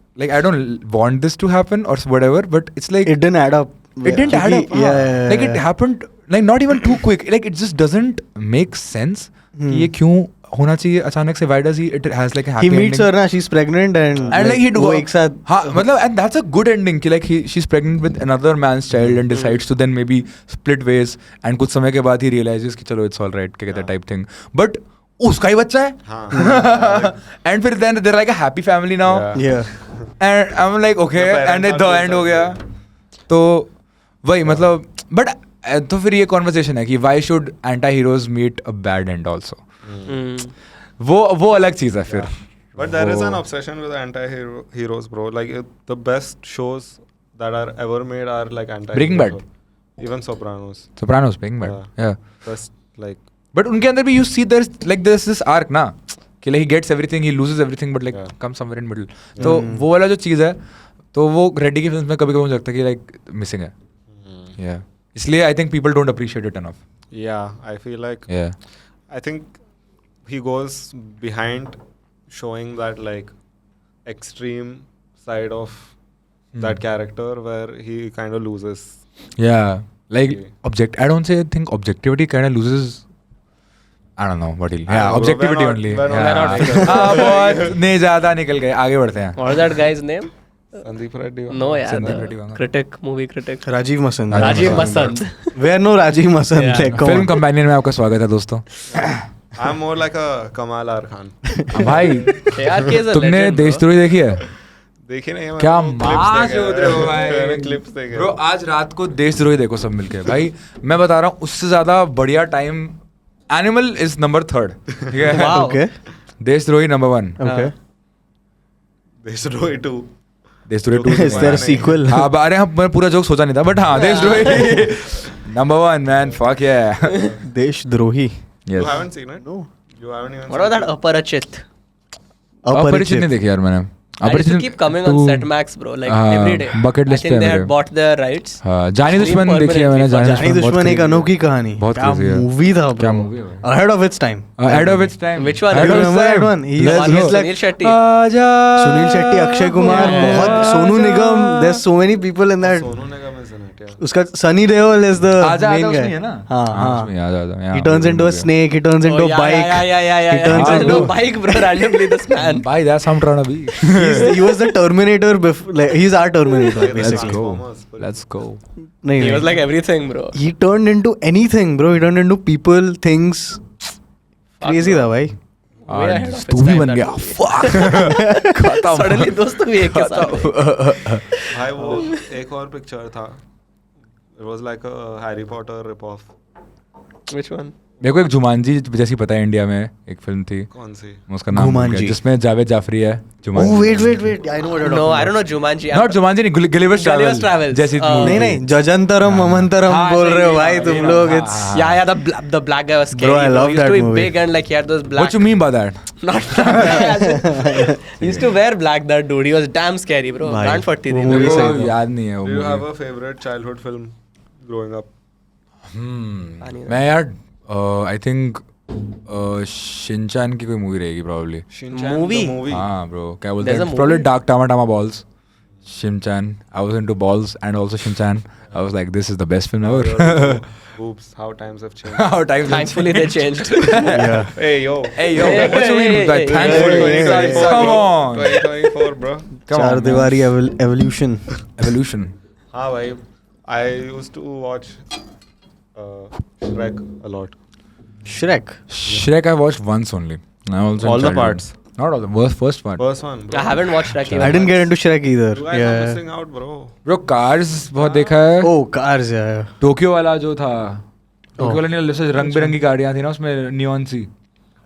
want this to happen और whatever but it's like It didn't add up. it didn't add up Yeah. like it happened like not even too quick like it just doesn't make sense कि ये क्यों होना चाहिए अचानक से why does it has like a happy He meets ending her ना, she's pregnant and and like he'd वो go एक साथ हाँ मतलब and that's a good ending कि like she's pregnant with another man's child and decides to then maybe split ways and कुछ समय के बाद he realizes कि चलो it's all right क्या कहते हैं type thing but उसका ही बच्चा है हाँ. and फिर then they're like a happy family now Yeah. yeah and I'm like okay The parents and are the both end हो are गया तो वही मतलब बट तो फिर ये कॉन्वर्सेशन है कि why should anti heroes meet a bad end also वो अलग चीज़ है फिर But there is an obsession with anti-heroes, bro. Like, the best shows that are ever made are like anti-heroes. Breaking Bad. Even Sopranos. Sopranos Breaking Bad yeah Best, like, but उनके अंदर भी you see there's this arc ना कि like he gets everything he loses everything but like Yeah. comes somewhere in middle तो वो वाला जो चीज़ है तो वो रेड्डी की फिल्म में कभी कभी मुझे लगता है कि लाइक मिसिंग है yeah इसलिए I think people don't appreciate it enough yeah, I feel like, yeah I think he goes behind showing that, like, extreme side of that character where he kind of loses. Yeah, like Okay. I don't think objectivity kind of loses. I don't know what he'll. I Yeah, don't know, objectivity we're not- only. we're not- Yeah. we're not- हाँ बहुत नहीं ज़्यादा निकल गए आगे बढ़ते हैं. What was that guy's name? Sandeep Reddy. No, yeah, Sandeep the Reddy Vanga. critic, movie critic. Rajiv Masand. Rajiv Masand. Where no Rajiv Masand? Yeah. Like, come film on. Companion में आपका स्वागत है दोस्तों. I'm more like a Kamal R Khan. भाई ARK is a तुमने legend, bro. देशद्रोही देखी है? देखी नहीं है क्या मैंने, मास clips होते हो मैंने भाई. clips देखे. Bro आज रात को देशद्रोही देखो सब मिलके भाई. मैं बता रहा हूँ उससे ज़्यादा बढ़िया टाइम एनिमल इज नंबर 3 ठीक है. Wow. Okay. देशद्रोही नंबर 1. Okay. Destroy 2. देशद्रोही 2 Is there a sequel? हाँ अरे हाँ मैं पूरा जोक सोचा नहीं था बट हाँ देशद्रोही नंबर 1 मैन फक yeah. देशद्रोही. You Yes. haven't seen it? No. You haven't even What about seen that Aparachit? अपरिचित नहीं देखी यार मैंने. I used to keep coming on Set Max, bro, like every day. Bucket list I think पे they है had मेरे. bought their rights. हाँ, जानी दुश्मन Stream देखी है मैंने. permanently जानी दुश्मन एक अनोखी कहानी. बहुत क्या crazy है. मूवी था क्या bro. movie है भाई? Ahead of its time. Ahead of its time. Which one? Ahead You of its remember that time. one? He's Let's like- go. he's like- Sunil Shetty. आजा. सुनील शेट्टी, अक्षय कुमार, बहुत Sonu Nigam. There's so many people in that. Sonu Nigam is in it, yeah. उसका Sunny Deol is the आजा main आजा guy. उसमें है ना. हाँ उसमें हाँ. आजा आजा. He turns into a snake. He turns into Oh, a yeah, bike. Yeah. He turns He turns into into- a bike, bro. Randomly, this man. Bhai, that's how I'm trying to be. He was the Terminator before. Like, he's our Terminator Let's basically. go. Transformers. Let's go. नहीं, He नहीं. was like everything, bro. He turned into anything, bro. He turned into people, things. Crazy था भाई. Way ahead of its तू भी time, बन that गया. movie. Fuck. खत्म. Suddenly, दोस्त भी एक के साथ हैं. भाई वो एक और पिक्चर था. It was like a Harry Potter rip-off. Which one? मेरे को एक जुमानजी जैसी पता है इंडिया में एक फिल्म थी. कौन सी? उसका नाम भूल गया, जुमानजी. जिसमें जावेद जाफरी है. Jumanji. Oh wait. I know what you're talking No, I about. don't know Jumanji. Not Jumanji नहीं, Gulliver's Gulliver's Travels Travels. जैसी नहीं नहीं जजंतरम ममंतरम हाँ, बोल सही रहे हो है, भाई हाँ, तुम ये लोग. ना, It's हाँ. Yeah, the black guy was scary. Bro, I love He used that to be movie. big and like he had those black. What you mean by that? Not black. He used to wear black. That dude. He was damn scary, bro. भाई, Gaंड फटती वो थी. movie मेरे को. सही मेरे को था. याद नहीं है वो Do you have movie. a favorite childhood film growing up? मैं यार आई थिंक शिनचैन की कोई मूवी रहेगी probably. Shinchan Movie? the movie. हाँ bro, क्या बोलते There's हैं? a Probably movie? Dark Tama Balls. Shinchan. I was into balls and also Shinchan. I was like, this is the best film ever. Oops, how times have changed. How times have Thankfully, they changed. yeah. Hey yo. Hey yo, Hey, what you hey, mean by hey, thankfully? hey, hey, hey, hey. Come on. 2024 bro. Come चार on, man. दीवारी evolution. Evolution. हाँ भाई. I used to watch Shrek a lot. Shrek. Shrek I watched once only. I also in All the childhood. parts? Not all the first part. First one bro. I haven't watched Shrek. I didn't get into Shrek either. You guys are Yeah. missing out bro. Bro, Cars बहुत देखा है. Oh, Cars. Yeah. Tokyo वाला जो था. Tokyo Oh. वाला नहीं, जैसे रंग बिरंगी गाड़ियाँ थी ना उसमें नियॉन सी.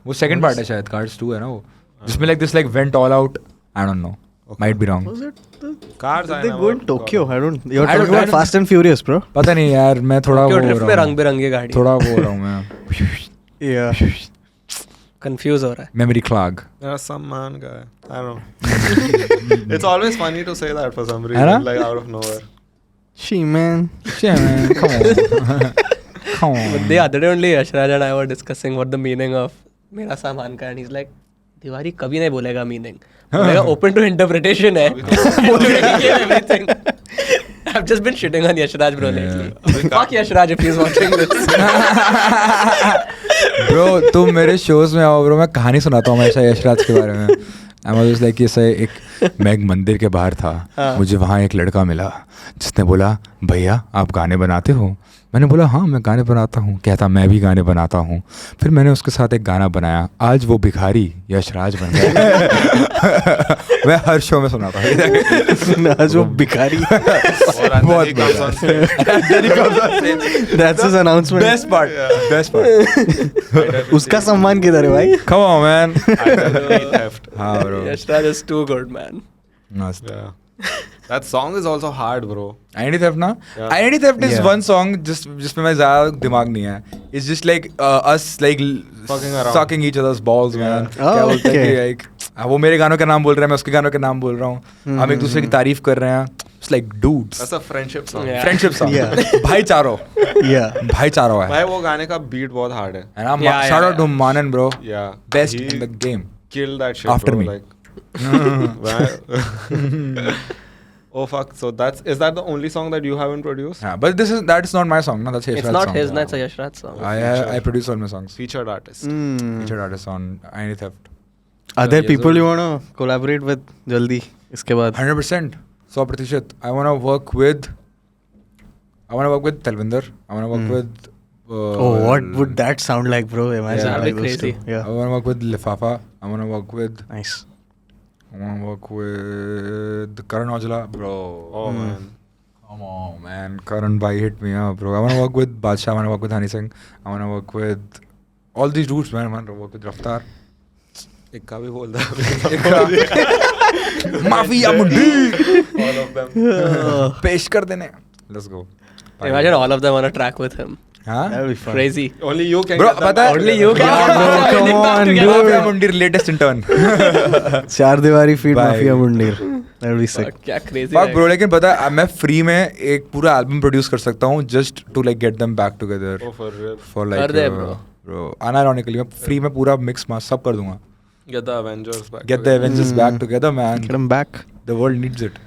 वो सेकंड पार्ट है शायद. Cars 2 है ना वो. जिसमें like this like went all out. I don't know. Might be wrong. Was it? Cars I They never go in Tokyo. I don't. You're I don't- talking I about don't- Fast and Furious, bro. पता नहीं यार, मैं थोड़ा वो Tokyo हो Drift में रहा रंग हूँ. बिरंगी गाड़ी. थोड़ा वो हो रहा हूँ मैं. Yeah. Confuse हो रहा है. Memory clog. There's some man guy. I don't know. It's always funny to say that for some है reason, ना? like out of nowhere. She man. Shit, man. Come on. Come But on. the other day only Yashraj and I were discussing what the meaning of मेरा सामान का, and he's like, Tiwari कभी नहीं बोलेगा meaning. बोलेगा open to interpretation है. बोलेगा कि everything. I've just been shitting on Yashraj bro lately. Fuck Yashraj if he's watching this. Bro, तुम मेरे shows में आओ bro, मैं कहानी सुनाता हूँ हमेशा यशराज के बारे में. I was like, मैं एक मंदिर के बाहर था. मुझे वहाँ एक लड़का मिला जिसने बोला, भैया आप गाने बनाते हो? मैंने बोला हाँ मैं गाने बनाता हूँ. कहता मैं भी गाने बनाता हूँ. फिर मैंने उसके साथ एक गाना बनाया. आज वो भिखारी यशराज बन गया. मैं हर शो में सुनाता हूँ. आज वो भिखारी. Or and then he comes on stage. That's his announcement. Best part. Best part. उसका सम्मान किधर है भाई? Come on man. Identity theft. हाँ bro. Yashraj is too good, man. Must. Yeah. That song is also hard, bro. Identity Theft ना? Yeah. Identity Theft is Yeah. one song जिसमें मैं ज़्यादा दिमाग नहीं है. It's just like us like Fucking around. sucking each other's balls, Yeah. man. Oh, क्या बोलते हैं okay. कि like वो मेरे गानों के नाम बोल रहे हैं, मैं उसके गानों के नाम बोल रहा हूँ. हम एक दूसरे की तारीफ कर रहे हैं. It's like dudes. That's a friendship song. Yeah. Friendship song. Yeah. भाईचारो. Yeah. भाईचारो है. भाई वो गाने का beat बहुत hard है. And I'm Yeah, shout yeah, out to Manan bro. Yeah. Best He in the game. killed that shit, After bro. me. Like, oh fuck! So is that the only song that you haven't produced? Yeah, but that's not my song. No, that's Yashraj's It's not song. his, it's a Yashraj song. I produce all my songs. Featured artist. Featured artist on Identity Theft. Are there Yes, people sir. you wanna collaborate with जल्दी इसके बाद? 100%. 100%. I wanna work with Talvinder. I wanna work with. Oh, what would that sound like, bro? Imagine Yeah. all That'd be those two. crazy. Yeah. I wanna work with Lifafa. I wanna work with. Nice. I wanna work with Karan Aujla, bro. Oh man. Come on, man. Karan bhai hit me up, bro. I wanna work with Badshah. I wanna work with Hani Singh. I wanna work with all these dudes, man. I wanna work with Raftar. इक्का भी बोल दो. Mafia Mundi. All of them. पेश कर देने. Let's go. Imagine all of them on a track with him. हाँ That'll be fun. Crazy. Only you can Bro, get that पता है back. Only you can. Yeah, bro, come on, dude. Mafia Mundeer latest intern चार दीवारी feed Bye. Mafia Mundeer. That'll be sick. क्या crazy fuck है. Bro लेकिन पता है मैं फ्री में एक पूरा एल्बम प्रोड्यूस कर सकता हूँ just to like get them back together Oh, for real. For कर like they, bro. Bro unironically मैं फ्री में पूरा मिक्स मास सब कर दूंगा Get the Avengers back. Get the Avengers back together man Get him back. The world needs it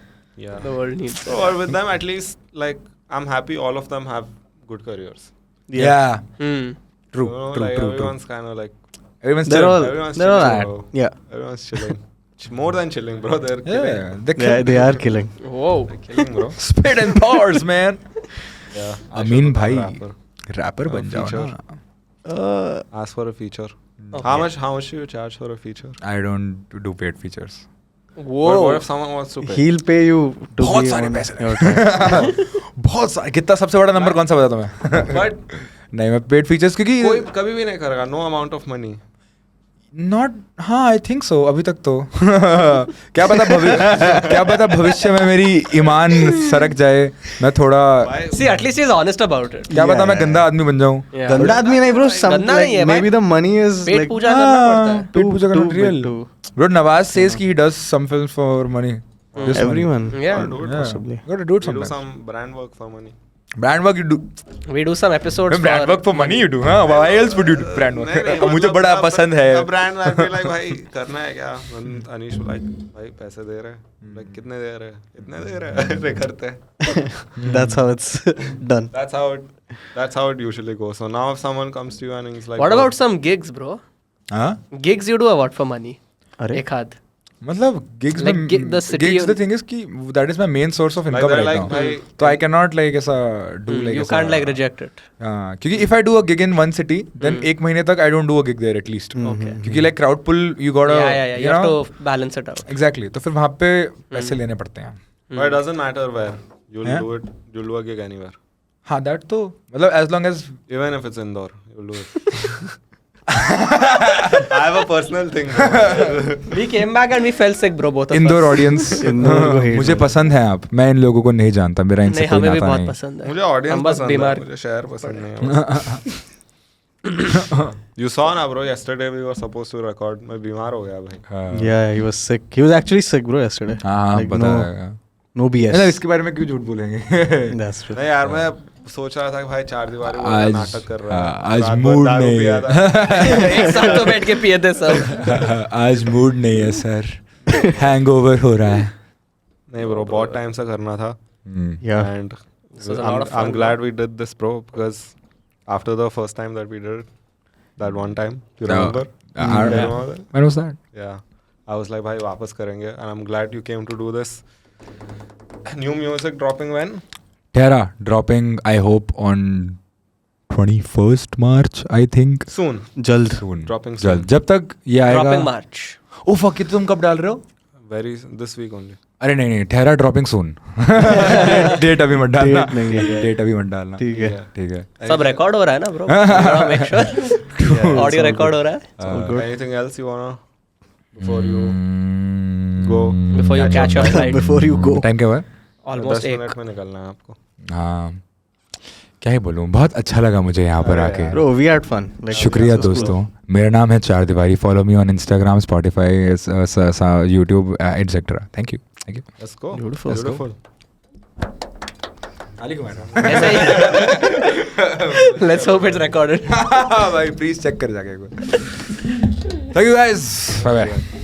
Yeah. The world needs So, or with them, at least, like, I'm happy all of them have good careers. या Hmm. True You know, true like, true everyone's kind of like, everyone's They're all everyone's they're all chilling, at. bro. Yeah. Everyone's chilling. More than chilling, bro. They're killing. yeah They are killing. Whoa. They're killing, bro. spit and bars man Yeah. I mean should भाई become a rapper. Rapper बन जाओ feature. ना Ask for a feature. Okay. How much do you charge for a feature? I don't do paid features Whoa. What if someone wants to pay? He'll pay you to बहुत be सारे on पैसे your track. बहुत सारे कितना सबसे बड़ा number कौन सा बता तुम्हें But नहीं मैं पेड फीचर्स क्योंकि कोई कभी भी नहीं करेगा. No amount of money. Not हाँ आई थिंक सो अभी तक तो क्या पता भविष्य में मेरी ईमान सरक जाए मैं थोड़ा Why? See, at least he's honest about it. क्या पता Yeah, मैं yeah. गंदा आदमी बन जाऊं Yeah. गंदा आदमी नहीं bro. Some गंदा like नहीं है, maybe भाई. the money is pet like पूजा करना पड़ता है. पेट पूजा करना too big real to- bro Nawaz says कि he does some films for money Just money. everyone. Yeah. Do it Yeah. possibly. Got to do it We do sometimes. some brand work for money. Brand work you do. We do some episodes Brand work for money you do, huh? Why else would you do brand work? मुझे मतलब बड़ा अब- पसंद है. अब brand work भी like भाई करना है क्या? अनीश like भाई पैसे दे रहे हैं. Like कितने दे रहे हैं? इतने दे रहे हैं. अरे करते हैं. That's how it's done. That's how it usually goes. So now if someone comes to you and he's like, What "Oh, about some gigs, bro? हाँ? Gigs you do what for money? अरे एक हाथ. मतलब gigs Like में the city gigs of- the thing is कि that is my main source of Like income they're right like, now. भाई, तो I cannot like ऐसा do like You ऐसा can't like reject it. हाँ क्योंकि if I do a gig in one city then एक महीने तक I don't do a gig there at least. Okay. क्योंकि like crowd pull you gotta Yeah. You have to balance it out. exactly तो फिर वहाँ पे पैसे लेने पड़ते हैं. But it doesn't matter where. You'll Yeah? do it. You'll do a gig anywhere. हाँ that तो मतलब as long as Even if it's Indore, you'll do it. I have a personal thing. bro. We came back and we felt sick, bro, both of Indore us. Audience Indore को hate मुझे करो. पसंद है आप मैं इन लोगों को नहीं जानता मेरा इनसे नहीं कोई हमें भी नाता बहुत नहीं. पसंद है. मुझे audience हम बस पसंद है. बीमार. मुझे शहर पसंद नहीं है. You saw ना bro. Yesterday we were supposed to record. मैं बीमार हो गया भाई. हाँ. Yeah, he was sick. He was actually sick, bro, yesterday. हाँ Like, पता no, है. no BS. मतलब इसके बारे में क्यों झूठ बोलेंगे. That's true. नहीं यार मैं सोच रहा था कि भाई चार दीवारी वाला आज नाटक कर रहा है. आज रात भर मूड दारू नहीं पिया था. एक साथ तो बैठ के पिए थे सब. आज मूड नहीं है सर. हैंगओवर हो रहा है. नहीं bro बहुत टाइम से करना था. Yeah. And This was a lot of fun, I'm glad we did this bro because after the first time that we did it, that one time, you remember? I You remember. remember that? When was that? Yeah. I was like, भाई वापस करेंगे and I'm glad you came to do this. New music dropping when? Terra dropping I hope on 21st March I think. Soon. जल्द. Soon. Dropping soon. जल्द जब तक ये आएगा. Dropping March. Oh fuck ये तुम कब डाल रहे हो? Very this week only. अरे नहीं ठहरा ड्रॉपिंग सून. डेट अभी मत डालना. Date नहीं है. डेट अभी मत डालना. ठीक है. ठीक है. सब रिकॉर्ड हो रहा है ना bro. Make sure. Audio record हो रहा है. Anything else you wanna before you Mm, go? Before you catch your flight. Before you go. Time क्या हुआ? Almost 10 एक. मिनट में निकलना है आपको. हाँ क्या ही बोलूँ बहुत अच्छा लगा मुझे यहाँ पर आके. Bro, we had fun. Like, शुक्रिया this was cool. दोस्तों. मेरा नाम है Chaar Diwaari. Follow me on Instagram Spotify YouTube etcetera. Thank you. Let's go. Beautiful. Beautiful. ऐसे ही. Let's hope it's recorded. भाई प्लीज चेक कर जाके. Thank you guys. Bye bye.